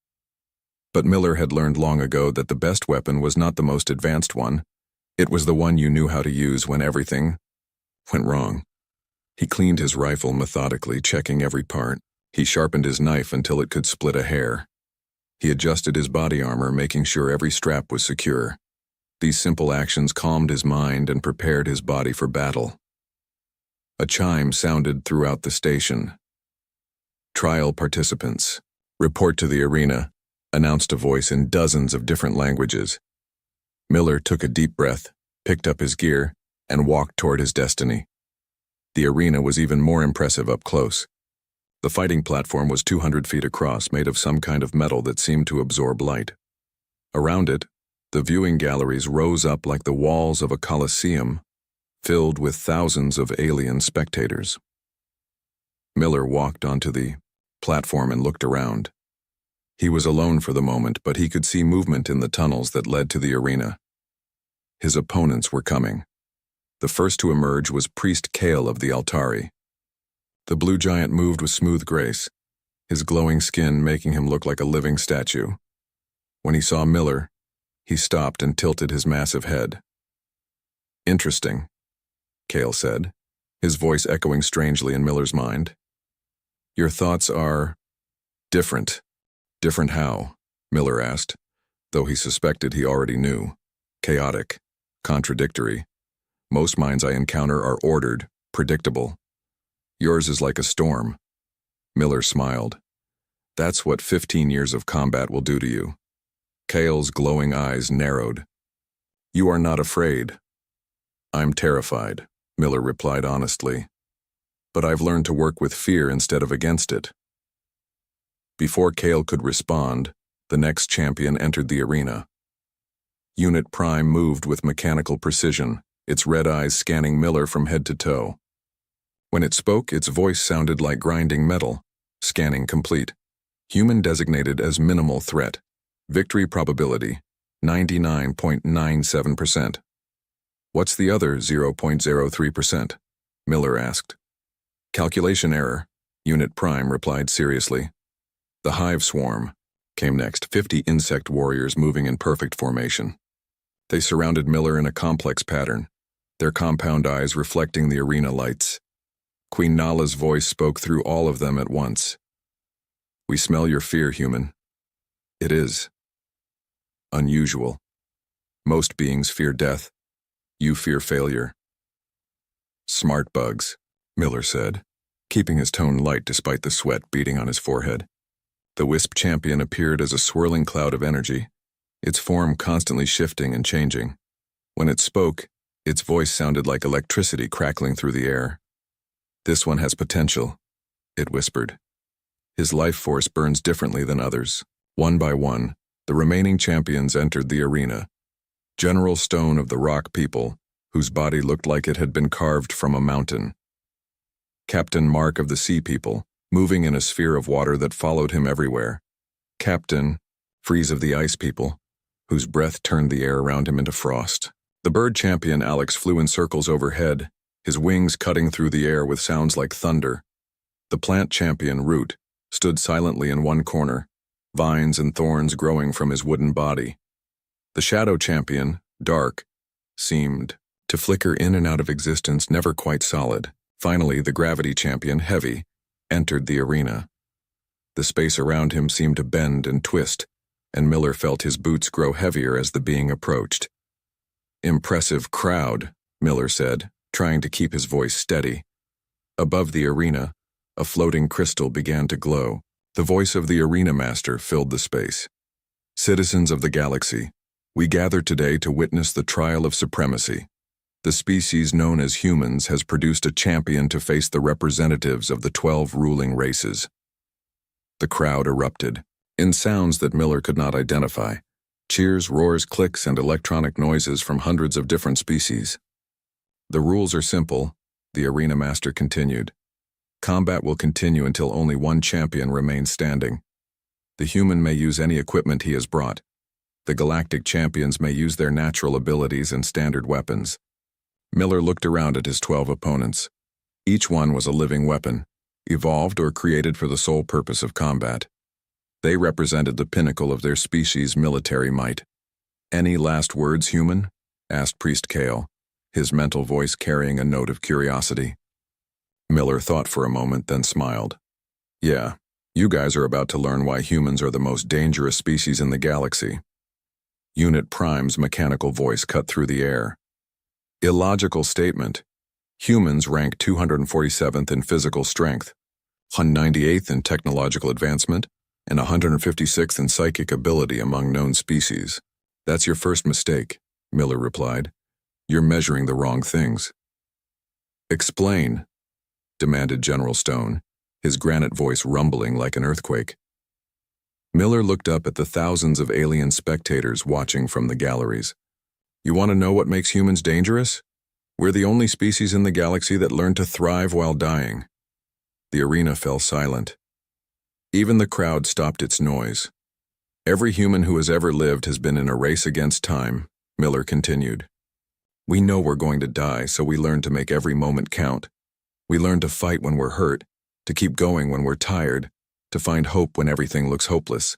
But Miller had learned long ago that the best weapon was not the most advanced one. It was the one you knew how to use when everything went wrong. He cleaned his rifle methodically, checking every part. He sharpened his knife until it could split a hair. He adjusted his body armor, making sure every strap was secure. These simple actions calmed his mind and prepared his body for battle. A chime sounded throughout the station. Trial participants, report to the arena, announced a voice in dozens of different languages. Miller took a deep breath, picked up his gear, and walked toward his destiny. The arena was even more impressive up close. The fighting platform was 200 feet across, made of some kind of metal that seemed to absorb light. Around it, the viewing galleries rose up like the walls of a coliseum, filled with thousands of alien spectators. Miller walked onto the platform and looked around. He was alone for the moment, but he could see movement in the tunnels that led to the arena. His opponents were coming. The first to emerge was Priest Kale of the Altari. The blue giant moved with smooth grace, his glowing skin making him look like a living statue. When he saw Miller, he stopped and tilted his massive head. Interesting, Kale said, his voice echoing strangely in Miller's mind. Your thoughts are different. Different how? Miller asked, though he suspected he already knew. Chaotic, contradictory. Most minds I encounter are ordered, predictable. Yours is like a storm. Miller smiled. That's what 15 years of combat will do to you. Kale's glowing eyes narrowed. You are not afraid. I'm terrified, Miller replied honestly. But I've learned to work with fear instead of against it. Before Kale could respond, the next champion entered the arena. Unit Prime moved with mechanical precision, its red eyes scanning Miller from head to toe. When it spoke, its voice sounded like grinding metal. Scanning complete. Human designated as minimal threat. Victory probability, 99.97%. What's the other 0.03%? Miller asked. Calculation error, Unit Prime replied seriously. The hive swarm came next, 50 insect warriors moving in perfect formation. They surrounded Miller in a complex pattern, their compound eyes reflecting the arena lights. Queen Nala's voice spoke through all of them at once. We smell your fear, human. It is unusual. Most beings fear death. You fear failure. Smart bugs, Miller said, keeping his tone light despite the sweat beading on his forehead. The Wisp champion appeared as a swirling cloud of energy, its form constantly shifting and changing. When it spoke, its voice sounded like electricity crackling through the air. This one has potential, it whispered. His life force burns differently than others. One by one, the remaining champions entered the arena. General Stone of the Rock People, whose body looked like it had been carved from a mountain. Captain Mark of the Sea People, moving in a sphere of water that followed him everywhere. Captain Freeze of the Ice People, whose breath turned the air around him into frost. The bird champion Alex flew in circles overhead, his wings cutting through the air with sounds like thunder. The plant champion Root stood silently in one corner, vines and thorns growing from his wooden body. The shadow champion, Dark, seemed to flicker in and out of existence, never quite solid. Finally, the gravity champion, Heavy, entered the arena. The space around him seemed to bend and twist, and Miller felt his boots grow heavier as the being approached. "Impressive crowd," Miller said, trying to keep his voice steady. Above the arena, a floating crystal began to glow. The voice of the arena master filled the space. "Citizens of the galaxy, we gather today to witness the trial of supremacy. The species known as humans has produced a champion to face the representatives of the 12 ruling races." The crowd erupted, in sounds that Miller could not identify. Cheers, roars, clicks, and electronic noises from hundreds of different species. "The rules are simple," the arena master continued. "Combat will continue until only one champion remains standing. The human may use any equipment he has brought. The galactic champions may use their natural abilities and standard weapons." Miller looked around at his 12 opponents. Each one was a living weapon, evolved or created for the sole purpose of combat. They represented the pinnacle of their species' military might. "Any last words, human?" asked Priest Kale, his mental voice carrying a note of curiosity. Miller thought for a moment, then smiled. "Yeah, you guys are about to learn why humans are the most dangerous species in the galaxy." Unit Prime's mechanical voice cut through the air. "Illogical statement. Humans rank 247th in physical strength, 198th in technological advancement, and 156th in psychic ability among known species. That's your first mistake," Miller replied. "You're measuring the wrong things." "Explain," demanded General Stone, his granite voice rumbling like an earthquake. Miller looked up at the thousands of alien spectators watching from the galleries. "You want to know what makes humans dangerous? We're the only species in the galaxy that learned to thrive while dying." The arena fell silent. Even the crowd stopped its noise. "Every human who has ever lived has been in a race against time," Miller continued. "We know we're going to die, so we learn to make every moment count. We learn to fight when we're hurt, to keep going when we're tired, to find hope when everything looks hopeless."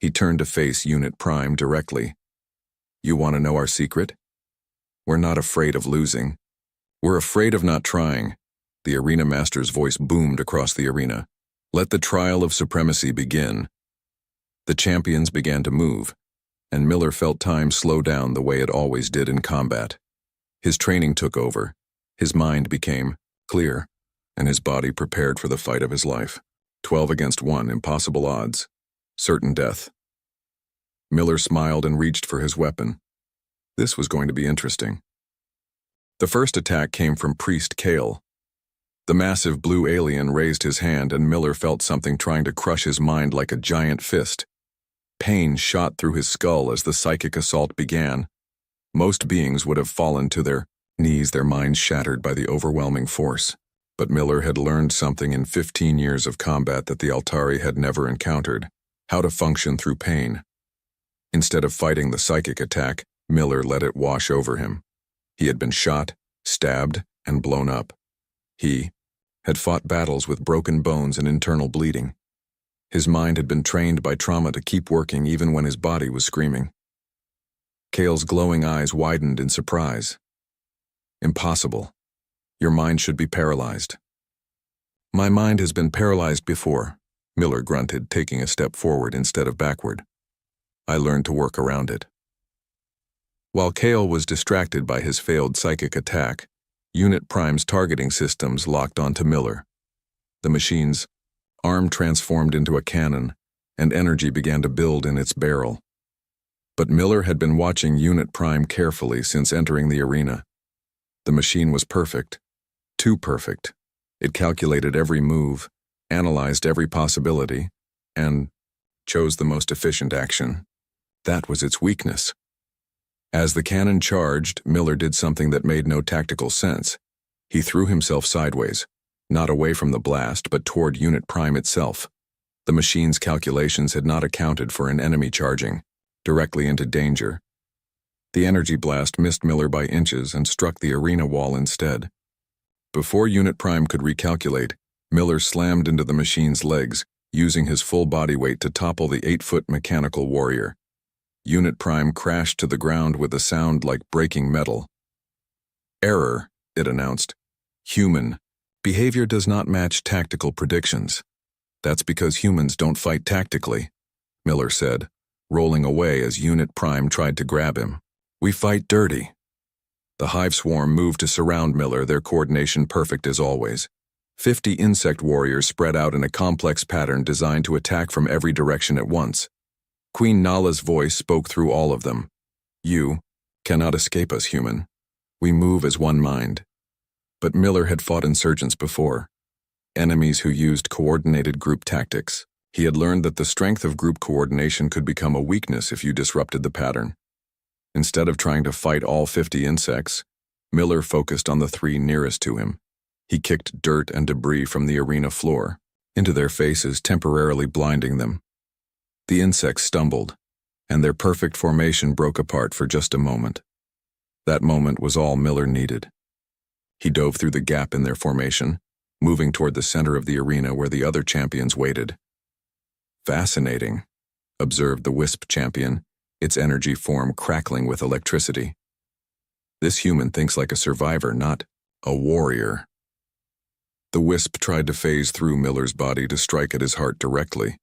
He turned to face Unit Prime directly. "You want to know our secret? We're not afraid of losing. We're afraid of not trying." The arena master's voice boomed across the arena. "Let the trial of supremacy begin." The champions began to move, and Miller felt time slow down the way it always did in combat. His training took over, his mind became clear, and his body prepared for the fight of his life. 12 against 1, impossible odds. Certain death. Miller smiled and reached for his weapon. This was going to be interesting. The first attack came from Priest Kale. The massive blue alien raised his hand, and Miller felt something trying to crush his mind like a giant fist. Pain shot through his skull as the psychic assault began. Most beings would have fallen to their knees, their minds shattered by the overwhelming force. But Miller had learned something in 15 years of combat that the Altari had never encountered: how to function through pain. Instead of fighting the psychic attack, Miller let it wash over him. He had been shot, stabbed, and blown up. He had fought battles with broken bones and internal bleeding. His mind had been trained by trauma to keep working even when his body was screaming. Kale's glowing eyes widened in surprise. "Impossible. Your mind should be paralyzed." "My mind has been paralyzed before," Miller grunted, taking a step forward instead of backward. "I learned to work around it." While Kale was distracted by his failed psychic attack, Unit Prime's targeting systems locked onto Miller. The machine's arm transformed into a cannon, and energy began to build in its barrel. But Miller had been watching Unit Prime carefully since entering the arena. The machine was perfect. Too perfect. It calculated every move, analyzed every possibility, and chose the most efficient action. That was its weakness. As the cannon charged, Miller did something that made no tactical sense. He threw himself sideways, not away from the blast, but toward Unit Prime itself. The machine's calculations had not accounted for an enemy charging. directly into danger. The energy blast missed Miller by inches and struck the arena wall instead. Before Unit Prime could recalculate, Miller slammed into the machine's legs, using his full body weight to topple the 8-foot mechanical warrior. Unit Prime crashed to the ground with a sound like breaking metal. "Error," it announced. "Human. Behavior does not match tactical predictions." "That's because humans don't fight tactically," Miller said, rolling away as Unit Prime tried to grab him. "We fight dirty." The hive swarm moved to surround Miller, their coordination perfect as always. 50 insect warriors spread out in a complex pattern designed to attack from every direction at once. Queen Nala's voice spoke through all of them. "You cannot escape us, human. We move as one mind." But Miller had fought insurgents before, enemies who used coordinated group tactics. He had learned that the strength of group coordination could become a weakness if you disrupted the pattern. Instead of trying to fight all 50 insects, Miller focused on the 3 nearest to him. He kicked dirt and debris from the arena floor into their faces, temporarily blinding them. The insects stumbled, and their perfect formation broke apart for just a moment. That moment was all Miller needed. He dove through the gap in their formation, moving toward the center of the arena where the other champions waited. "Fascinating," observed the Wisp champion, its energy form crackling with electricity. "This human thinks like a survivor, not a warrior." The Wisp tried to phase through Miller's body to strike at his heart directly,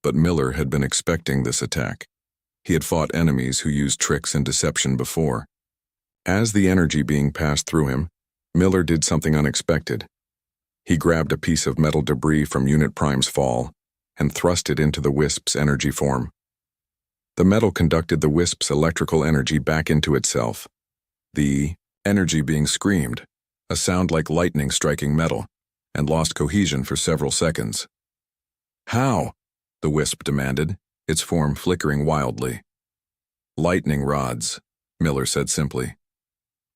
but Miller had been expecting this attack. He had fought enemies who used tricks and deception before. As the energy being passed through him, Miller did something unexpected. He grabbed a piece of metal debris from Unit Prime's fall and thrust it into the Wisp's energy form. The metal conducted the Wisp's electrical energy back into itself. The energy being screamed, a sound like lightning striking metal, and lost cohesion for several seconds. "How?" the Wisp demanded, its form flickering wildly. "Lightning rods," Miller said simply.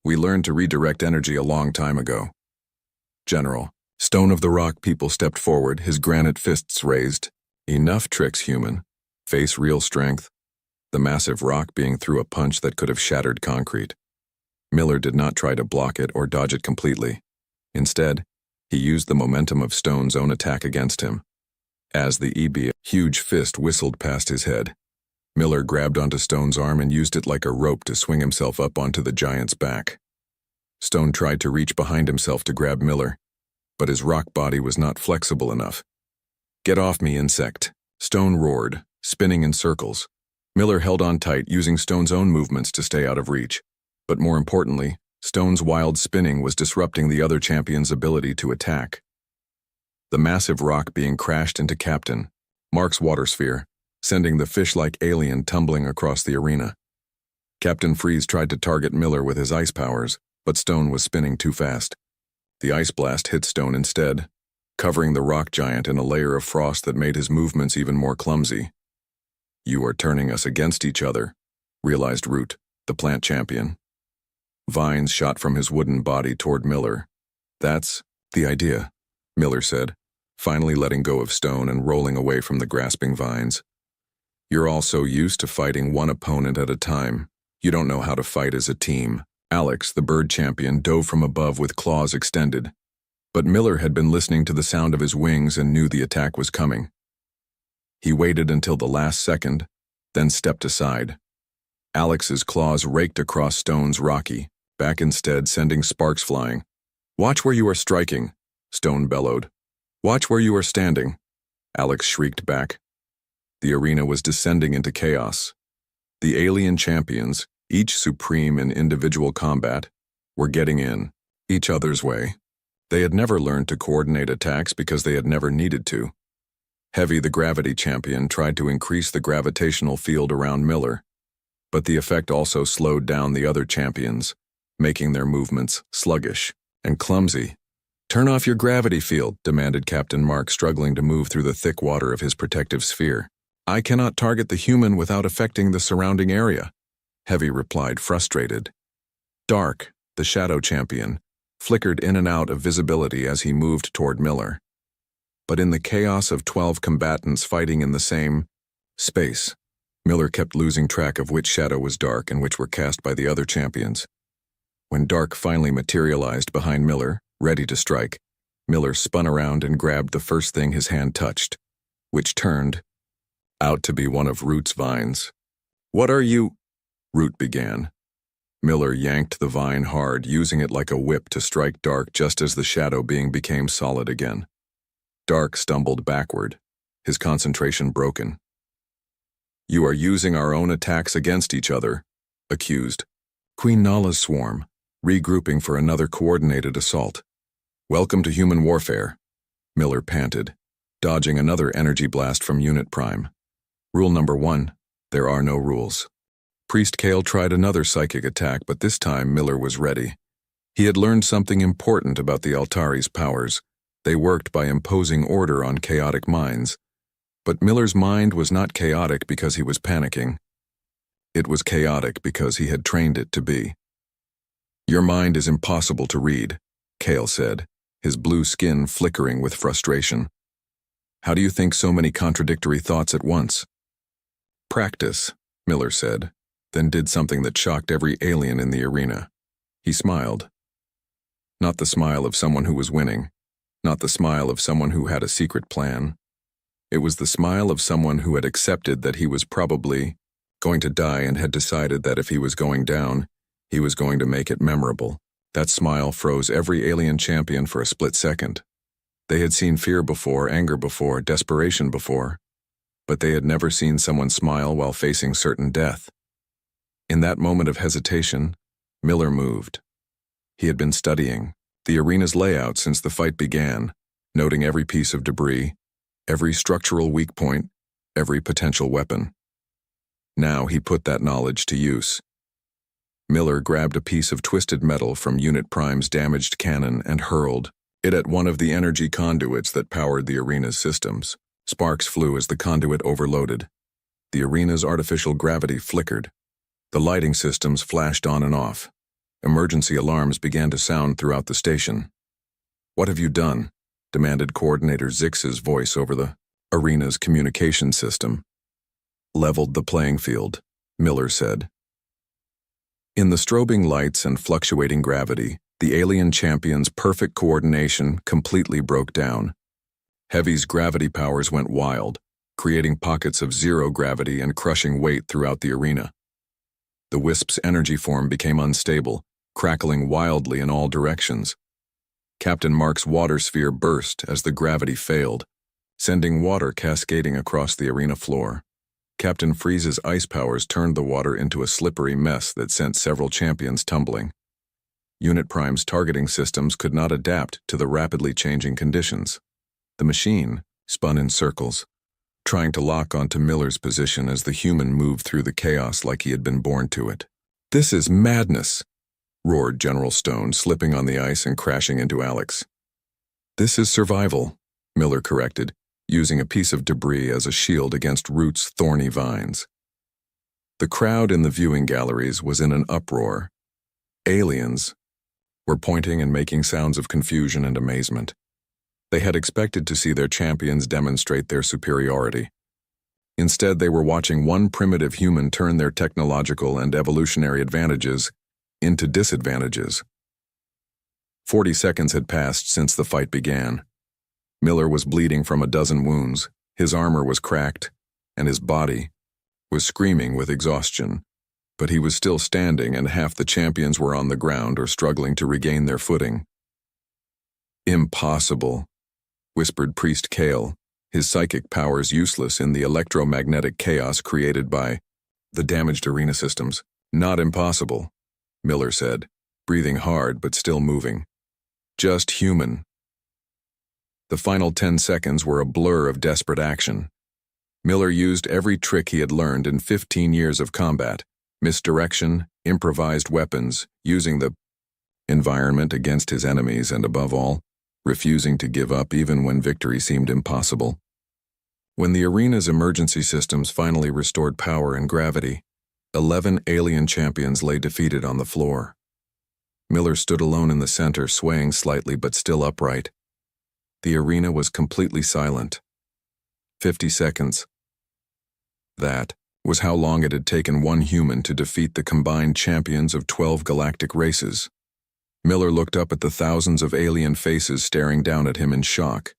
"We learned to redirect energy a long time ago." "General," Stone of the Rock people stepped forward, his granite fists raised. "Enough tricks, human. Face real strength." The massive rock being threw a punch that could have shattered concrete. Miller did not try to block it or dodge it completely. Instead, he used the momentum of Stone's own attack against him. As the huge fist whistled past his head, Miller grabbed onto Stone's arm and used it like a rope to swing himself up onto the giant's back. Stone tried to reach behind himself to grab Miller, but his rock body was not flexible enough. "Get off me, insect," Stone roared, spinning in circles. Miller held on tight, using Stone's own movements to stay out of reach. But more importantly, Stone's wild spinning was disrupting the other champion's ability to attack. The massive rock being crashed into Captain Mark's water sphere, sending the fish-like alien tumbling across the arena. Captain Freeze tried to target Miller with his ice powers, but Stone was spinning too fast. The ice blast hit Stone instead, covering the rock giant in a layer of frost that made his movements even more clumsy. "You are turning us against each other," realized Root, the plant champion. Vines shot from his wooden body toward Miller. "That's the idea," Miller said, finally letting go of Stone and rolling away from the grasping vines. "You're all so used to fighting one opponent at a time. You don't know how to fight as a team." Alex, the bird champion, dove from above with claws extended. But Miller had been listening to the sound of his wings and knew the attack was coming. He waited until the last second, then stepped aside. Alex's claws raked across Stone's rocky back instead, sending sparks flying. "Watch where you are striking," Stone bellowed. "Watch where you are standing," Alex shrieked back. The arena was descending into chaos. The alien champions, each supreme in individual combat, were getting in each other's way. They had never learned to coordinate attacks because they had never needed to. Heavy, the gravity champion, tried to increase the gravitational field around Miller, but the effect also slowed down the other champions, making their movements sluggish and clumsy. "Turn off your gravity field," demanded Captain Mark, struggling to move through the thick water of his protective sphere. "I cannot target the human without affecting the surrounding area," Heavy replied, frustrated. Dark, the shadow champion, flickered in and out of visibility as he moved toward Miller. But in the chaos of 12 combatants fighting in the same space, Miller kept losing track of which shadow was dark and which were cast by the other champions. When dark finally materialized behind Miller, ready to strike, Miller spun around and grabbed the first thing his hand touched, which turned out to be one of Root's vines. "What are you?" Root began. Miller yanked the vine hard, using it like a whip to strike Dark just as the shadow being became solid again. Dark stumbled backward, his concentration broken. "You are using our own attacks against each other," accused Queen Nala's swarm, regrouping for another coordinated assault. "Welcome to human warfare," Miller panted, dodging another energy blast from Unit Prime. "Rule number 1, there are no rules." Priest Kale tried another psychic attack, but this time Miller was ready. He had learned something important about the Altari's powers. They worked by imposing order on chaotic minds. But Miller's mind was not chaotic because he was panicking. It was chaotic because he had trained it to be. "Your mind is impossible to read," Kale said, his blue skin flickering with frustration. "How do you think so many contradictory thoughts at once?" "Practice," Miller said, then did something that shocked every alien in the arena. He smiled. Not the smile of someone who was winning, not the smile of someone who had a secret plan. It was the smile of someone who had accepted that he was probably going to die and had decided that if he was going down, he was going to make it memorable. That smile froze every alien champion for a split second. They had seen fear before, anger before, desperation before, but they had never seen someone smile while facing certain death. In that moment of hesitation, Miller moved. He had been studying the arena's layout since the fight began, noting every piece of debris, every structural weak point, every potential weapon. Now he put that knowledge to use. Miller grabbed a piece of twisted metal from Unit Prime's damaged cannon and hurled it at one of the energy conduits that powered the arena's systems. Sparks flew as the conduit overloaded. The arena's artificial gravity flickered. The lighting systems flashed on and off. Emergency alarms began to sound throughout the station. "What have you done?" demanded Coordinator Zix's voice over the arena's communication system. "Leveled the playing field," Miller said. In the strobing lights and fluctuating gravity, the alien champion's perfect coordination completely broke down. Heavy's gravity powers went wild, creating pockets of zero gravity and crushing weight throughout the arena. The Wisp's energy form became unstable, crackling wildly in all directions. Captain Mark's water sphere burst as the gravity failed, sending water cascading across the arena floor. Captain Freeze's ice powers turned the water into a slippery mess that sent several champions tumbling. Unit Prime's targeting systems could not adapt to the rapidly changing conditions. The machine spun in circles, trying to lock onto Miller's position as the human moved through the chaos like he had been born to it. "This is madness," roared General Stone, slipping on the ice and crashing into Alex. "This is survival," Miller corrected, using a piece of debris as a shield against Root's thorny vines. The crowd in the viewing galleries was in an uproar. Aliens were pointing and making sounds of confusion and amazement. They had expected to see their champions demonstrate their superiority. Instead, they were watching one primitive human turn their technological and evolutionary advantages into disadvantages. 40 seconds had passed since the fight began. Miller was bleeding from a dozen wounds, his armor was cracked, and his body was screaming with exhaustion. But he was still standing, and half the champions were on the ground or struggling to regain their footing. "Impossible," whispered Priest Kale, his psychic powers useless in the electromagnetic chaos created by the damaged arena systems. "Not impossible," Miller said, breathing hard but still moving. "Just human." The final 10 seconds were a blur of desperate action. Miller used every trick he had learned in 15 years of combat: misdirection, improvised weapons, using the environment against his enemies, and above all, refusing to give up even when victory seemed impossible. When the arena's emergency systems finally restored power and gravity, 11 alien champions lay defeated on the floor. Miller stood alone in the center, swaying slightly but still upright. The arena was completely silent. 50 seconds. That was how long it had taken one human to defeat the combined champions of 12 galactic races. Miller looked up at the thousands of alien faces staring down at him in shock.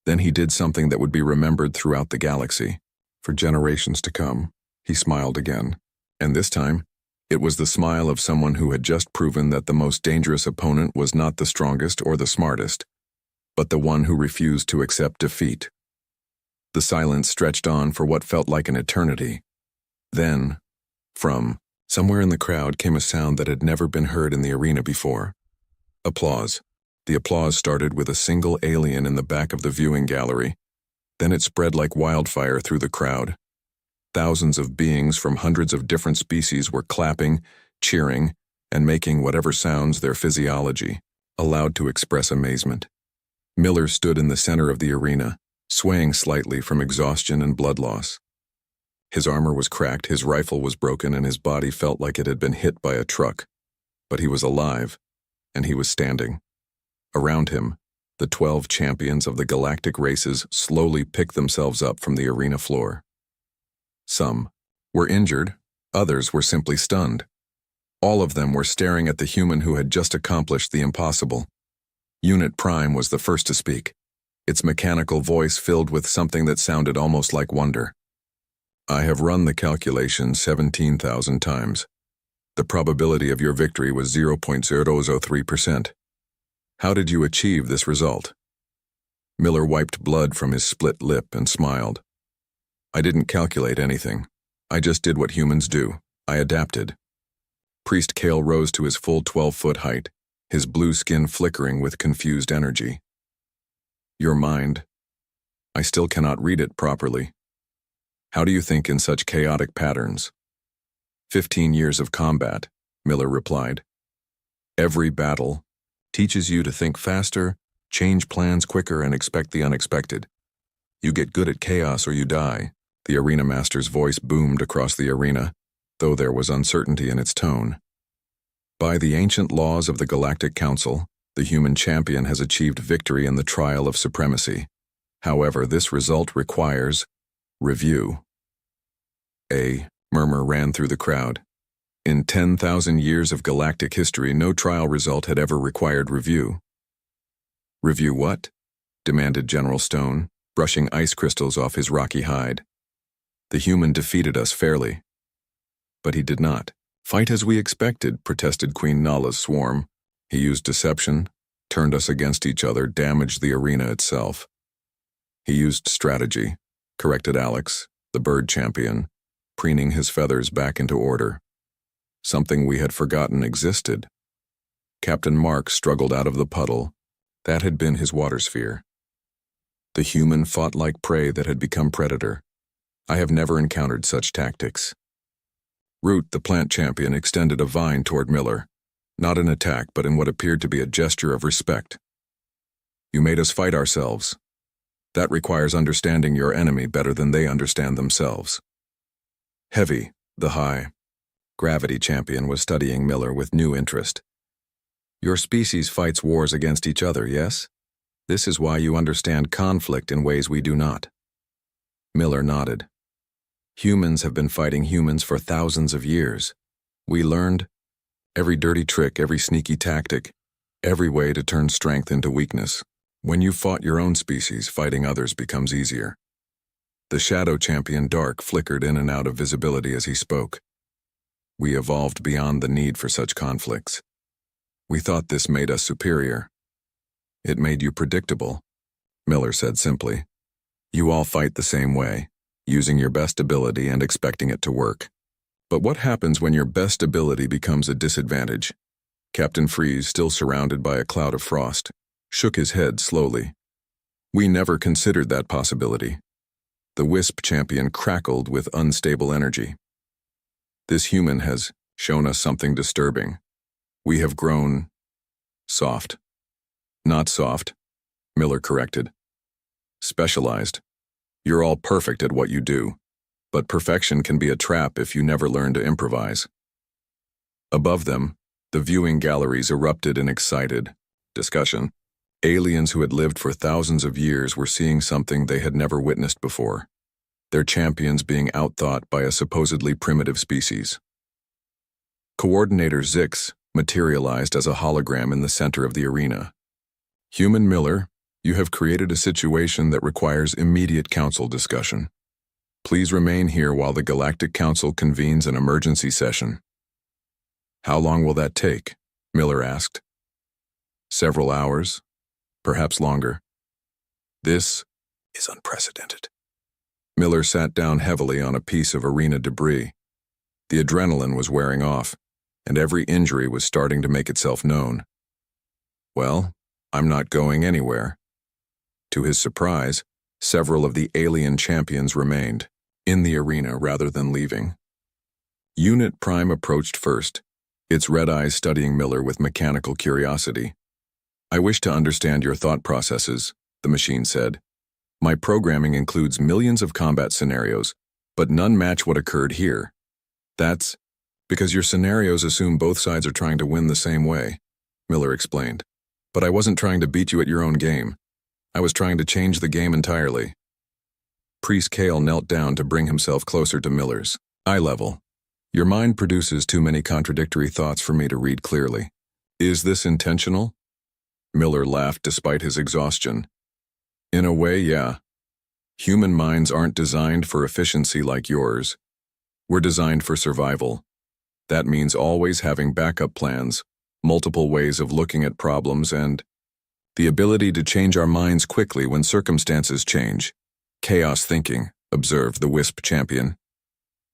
Then he did something that would be remembered throughout the galaxy. For generations to come, he smiled again. And this time, it was the smile of someone who had just proven that the most dangerous opponent was not the strongest or the smartest, but the one who refused to accept defeat. The silence stretched on for what felt like an eternity. Then, from somewhere in the crowd came a sound that had never been heard in the arena before. Applause. The applause started with a single alien in the back of the viewing gallery. Then it spread like wildfire through the crowd. Thousands of beings from hundreds of different species were clapping, cheering, and making whatever sounds their physiology allowed to express amazement. Miller stood in the center of the arena, swaying slightly from exhaustion and blood loss. His armor was cracked, his rifle was broken, and his body felt like it had been hit by a truck. But he was alive, and he was standing. Around him, the 12 champions of the galactic races slowly picked themselves up from the arena floor. Some were injured, others were simply stunned. All of them were staring at the human who had just accomplished the impossible. Unit Prime was the first to speak, its mechanical voice filled with something that sounded almost like wonder. I have run the calculation 17,000 times. The probability of your victory was 0.003%. How did you achieve this result? Miller wiped blood from his split lip and smiled. I didn't calculate anything. I just did what humans do. I adapted. Priest Kale rose to his full 12-foot height, his blue skin flickering with confused energy. Your mind. I still cannot read it properly. How do you think in such chaotic patterns? 15 years of combat, Miller replied. Every battle teaches you to think faster, change plans quicker, and expect the unexpected. You get good at chaos or you die. The arena master's voice boomed across the arena, though there was uncertainty in its tone. By the ancient laws of the Galactic Council, the human champion has achieved victory in the trial of supremacy. However, this result requires review. A murmur ran through the crowd. In 10,000 years of galactic history, no trial result had ever required review. Review what? Demanded General Stone, brushing ice crystals off his rocky hide. The human defeated us fairly. But he did not. Fight as we expected, protested Queen Nala's swarm. He used deception, turned us against each other, damaged the arena itself. He used strategy, corrected Alex, the bird champion, preening his feathers back into order. Something we had forgotten existed. Captain Mark struggled out of the puddle. That had been his water sphere. The human fought like prey that had become predator. I have never encountered such tactics. Root, the plant champion, extended a vine toward Miller, not in attack but in what appeared to be a gesture of respect. You made us fight ourselves. That requires understanding your enemy better than they understand themselves. Heavy, the high gravity champion, was studying Miller with new interest. Your species fights wars against each other, yes? This is why you understand conflict in ways we do not. Miller nodded. Humans have been fighting humans for thousands of years. We learned every dirty trick, every sneaky tactic, every way to turn strength into weakness. When you fought your own species, fighting others becomes easier. The shadow champion Dark flickered in and out of visibility as he spoke. We evolved beyond the need for such conflicts. We thought this made us superior. It made you predictable, Miller said simply. You all fight the same way, using your best ability and expecting it to work. But what happens when your best ability becomes a disadvantage? Captain Freeze, still surrounded by a cloud of frost, shook his head slowly. We never considered that possibility. The Wisp champion crackled with unstable energy. This human has shown us something disturbing. We have grown soft. Not soft, Miller corrected. Specialized. You're all perfect at what you do, but perfection can be a trap if you never learn to improvise. Above them, the viewing galleries erupted in excited discussion. Aliens who had lived for thousands of years were seeing something they had never witnessed before. their champions being outthought by a supposedly primitive species. Coordinator Zix materialized as a hologram in the center of the arena. Human Miller, you have created a situation that requires immediate council discussion. Please remain here while the Galactic Council convenes an emergency session. How long will that take? Miller asked. Several hours, perhaps longer. This is unprecedented. Miller sat down heavily on a piece of arena debris. The adrenaline was wearing off, and every injury was starting to make itself known. Well, I'm not going anywhere. To his surprise, several of the alien champions remained, in the arena rather than leaving. Unit Prime approached first, its red eyes studying Miller with mechanical curiosity. I wish to understand your thought processes, the machine said. My programming includes millions of combat scenarios, but none match what occurred here. That's because your scenarios assume both sides are trying to win the same way, Miller explained. But I wasn't trying to beat you at your own game. I was trying to change the game entirely. Priest Kale knelt down to bring himself closer to Miller's eye level. Your mind produces too many contradictory thoughts for me to read clearly. Is this intentional? Miller laughed despite his exhaustion. In a way, yeah. Human minds aren't designed for efficiency like yours. We're designed for survival. That means always having backup plans, multiple ways of looking at problems, and the ability to change our minds quickly when circumstances change. Chaos thinking, observed the Wisp champion.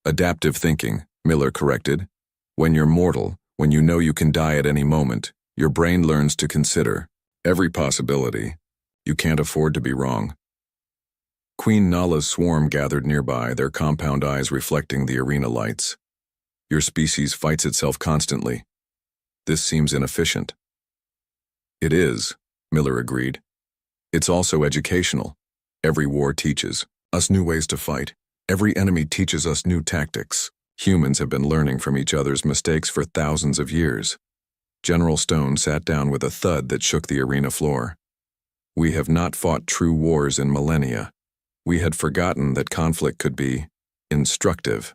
Adaptive thinking, Miller corrected. When you're mortal, when you know you can die at any moment, your brain learns to consider every possibility. You can't afford to be wrong. Queen Nala's swarm gathered nearby, their compound eyes reflecting the arena lights. Your species fights itself constantly. This seems inefficient. It is, Miller agreed. It's also educational. Every war teaches us new ways to fight. Every enemy teaches us new tactics. Humans have been learning from each other's mistakes for thousands of years. General Stone sat down with a thud that shook the arena floor. We have not fought true wars in millennia. We had forgotten that conflict could be instructive.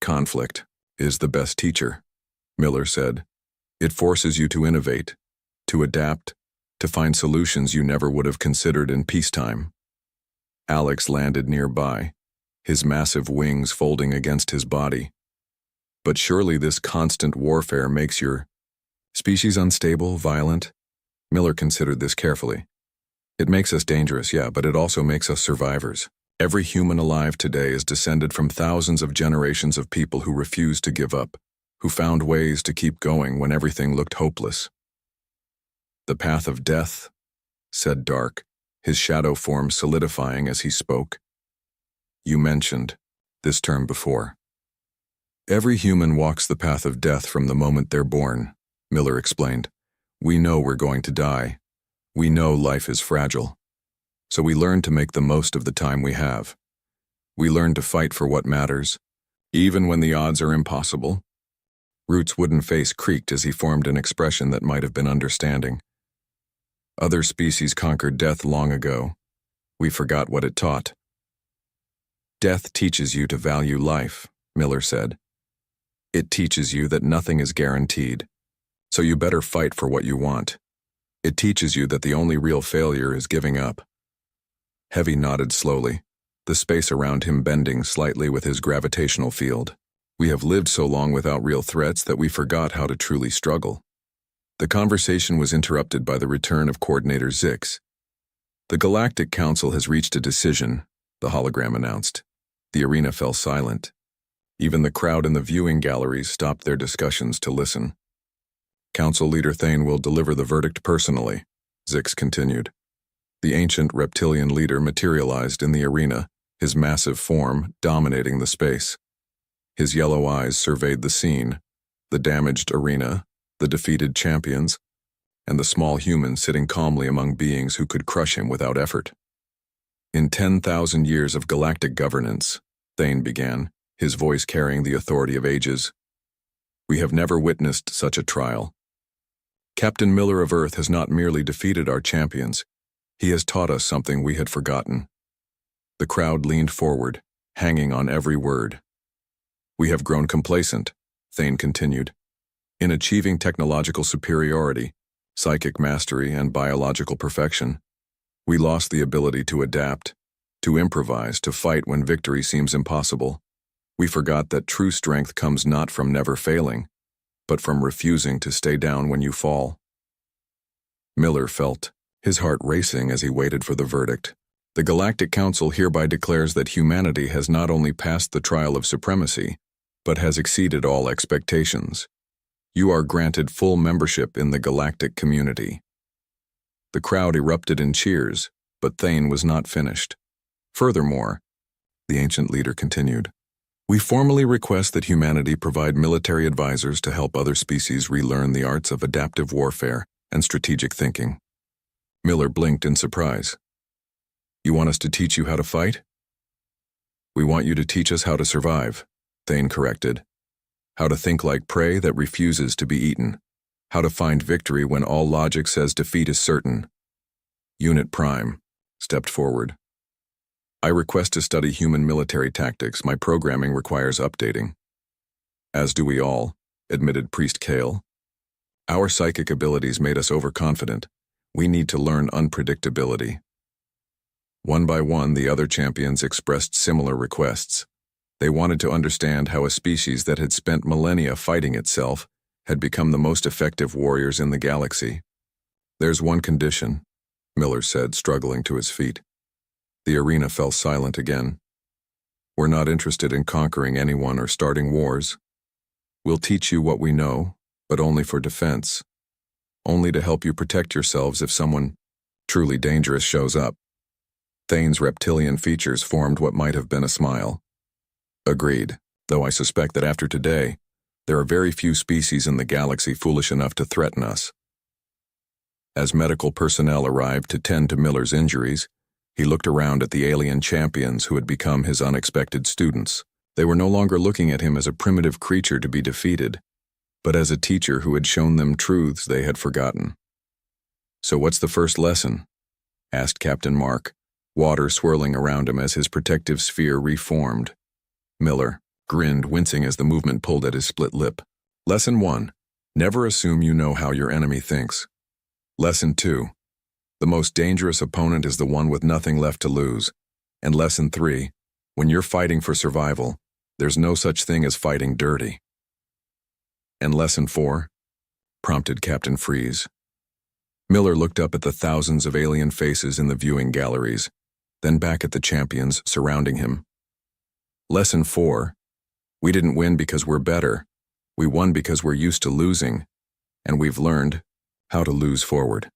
Conflict is the best teacher, Miller said. It forces you to innovate, to adapt, to find solutions you never would have considered in peacetime. Alex landed nearby, his massive wings folding against his body. But surely this constant warfare makes your species unstable, violent? Miller considered this carefully. It makes us dangerous, yeah, but it also makes us survivors. Every human alive today is descended from thousands of generations of people who refused to give up, who found ways to keep going when everything looked hopeless. The path of death, said Dark, his shadow form solidifying as he spoke. You mentioned this term before. Every human walks the path of death from the moment they're born, Miller explained. We know we're going to die. We know life is fragile. So we learn to make the most of the time we have. We learn to fight for what matters, even when the odds are impossible. Root's wooden face creaked as he formed an expression that might have been understanding. Other species conquered death long ago. We forgot what it taught. Death teaches you to value life, Miller said. It teaches you that nothing is guaranteed, so you better fight for what you want. It teaches you that the only real failure is giving up. Heavy nodded slowly, the space around him bending slightly with his gravitational field. We have lived so long without real threats that we forgot how to truly struggle. The conversation was interrupted by the return of Coordinator Zix. The Galactic Council has reached a decision, the hologram announced. The arena fell silent. Even the crowd in the viewing galleries stopped their discussions to listen. Council Leader Thane will deliver the verdict personally, Zix continued. The ancient reptilian leader materialized in the arena, his massive form dominating the space. His yellow eyes surveyed the scene, the damaged arena, the defeated champions, and the small human sitting calmly among beings who could crush him without effort. In 10,000 years of galactic governance, Thane began, his voice carrying the authority of ages, we have never witnessed such a trial. Captain Miller of Earth has not merely defeated our champions, he has taught us something we had forgotten. The crowd leaned forward, hanging on every word. We have grown complacent, Thane continued. In achieving technological superiority, psychic mastery, and biological perfection, we lost the ability to adapt, to improvise, to fight when victory seems impossible. We forgot that true strength comes not from never failing, but from refusing to stay down when you fall. Miller felt his heart racing as he waited for the verdict. The Galactic Council hereby declares that humanity has not only passed the trial of supremacy, but has exceeded all expectations. You are granted full membership in the galactic community. The crowd erupted in cheers, but Thane was not finished. Furthermore, the ancient leader continued, we formally request that humanity provide military advisors to help other species relearn the arts of adaptive warfare and strategic thinking. Miller blinked in surprise. You want us to teach you how to fight? We want you to teach us how to survive, Thane corrected. How to think like prey that refuses to be eaten. How to find victory when all logic says defeat is certain. Unit Prime stepped forward. I request to study human military tactics. My programming requires updating. As do we all, admitted Priest Kale. Our psychic abilities made us overconfident. We need to learn unpredictability. One by one, the other champions expressed similar requests. They wanted to understand how a species that had spent millennia fighting itself had become the most effective warriors in the galaxy. There's one condition, Miller said, struggling to his feet. The arena fell silent again. We're not interested in conquering anyone or starting wars. We'll teach you what we know, but only for defense. Only to help you protect yourselves if someone truly dangerous shows up. Thane's reptilian features formed what might have been a smile. Agreed, though I suspect that after today, there are very few species in the galaxy foolish enough to threaten us. As medical personnel arrived to tend to Miller's injuries, he looked around at the alien champions who had become his unexpected students. They were no longer looking at him as a primitive creature to be defeated, but as a teacher who had shown them truths they had forgotten. So what's the first lesson? Asked Captain Mark, water swirling around him as his protective sphere reformed. Miller grinned, wincing as the movement pulled at his split lip. Lesson 1. Never assume you know how your enemy thinks. Lesson 2. The most dangerous opponent is the one with nothing left to lose. And Lesson 3. When you're fighting for survival, there's no such thing as fighting dirty. And Lesson 4? Prompted Captain Freeze. Miller looked up at the thousands of alien faces in the viewing galleries, then back at the champions surrounding him. Lesson 4. We didn't win because we're better. We won because we're used to losing, and we've learned how to lose forward.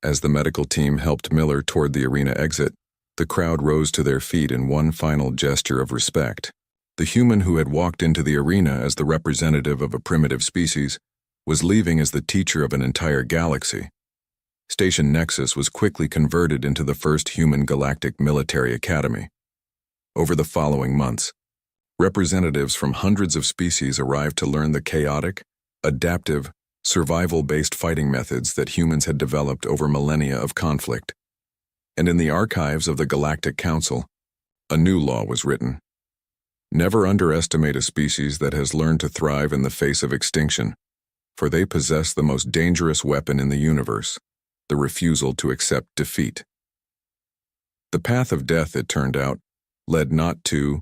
As the medical team helped Miller toward the arena exit, the crowd rose to their feet in one final gesture of respect. The human who had walked into the arena as the representative of a primitive species was leaving as the teacher of an entire galaxy. Station Nexus was quickly converted into the first human galactic military academy. Over the following months, representatives from hundreds of species arrived to learn the chaotic, adaptive, survival-based fighting methods that humans had developed over millennia of conflict. And in the archives of the Galactic Council, a new law was written. Never underestimate a species that has learned to thrive in the face of extinction, for they possess the most dangerous weapon in the universe, the refusal to accept defeat. The path of death, it turned out, led not to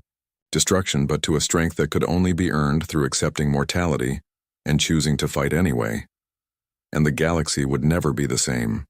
destruction but to a strength that could only be earned through accepting mortality and choosing to fight anyway. And the galaxy would never be the same.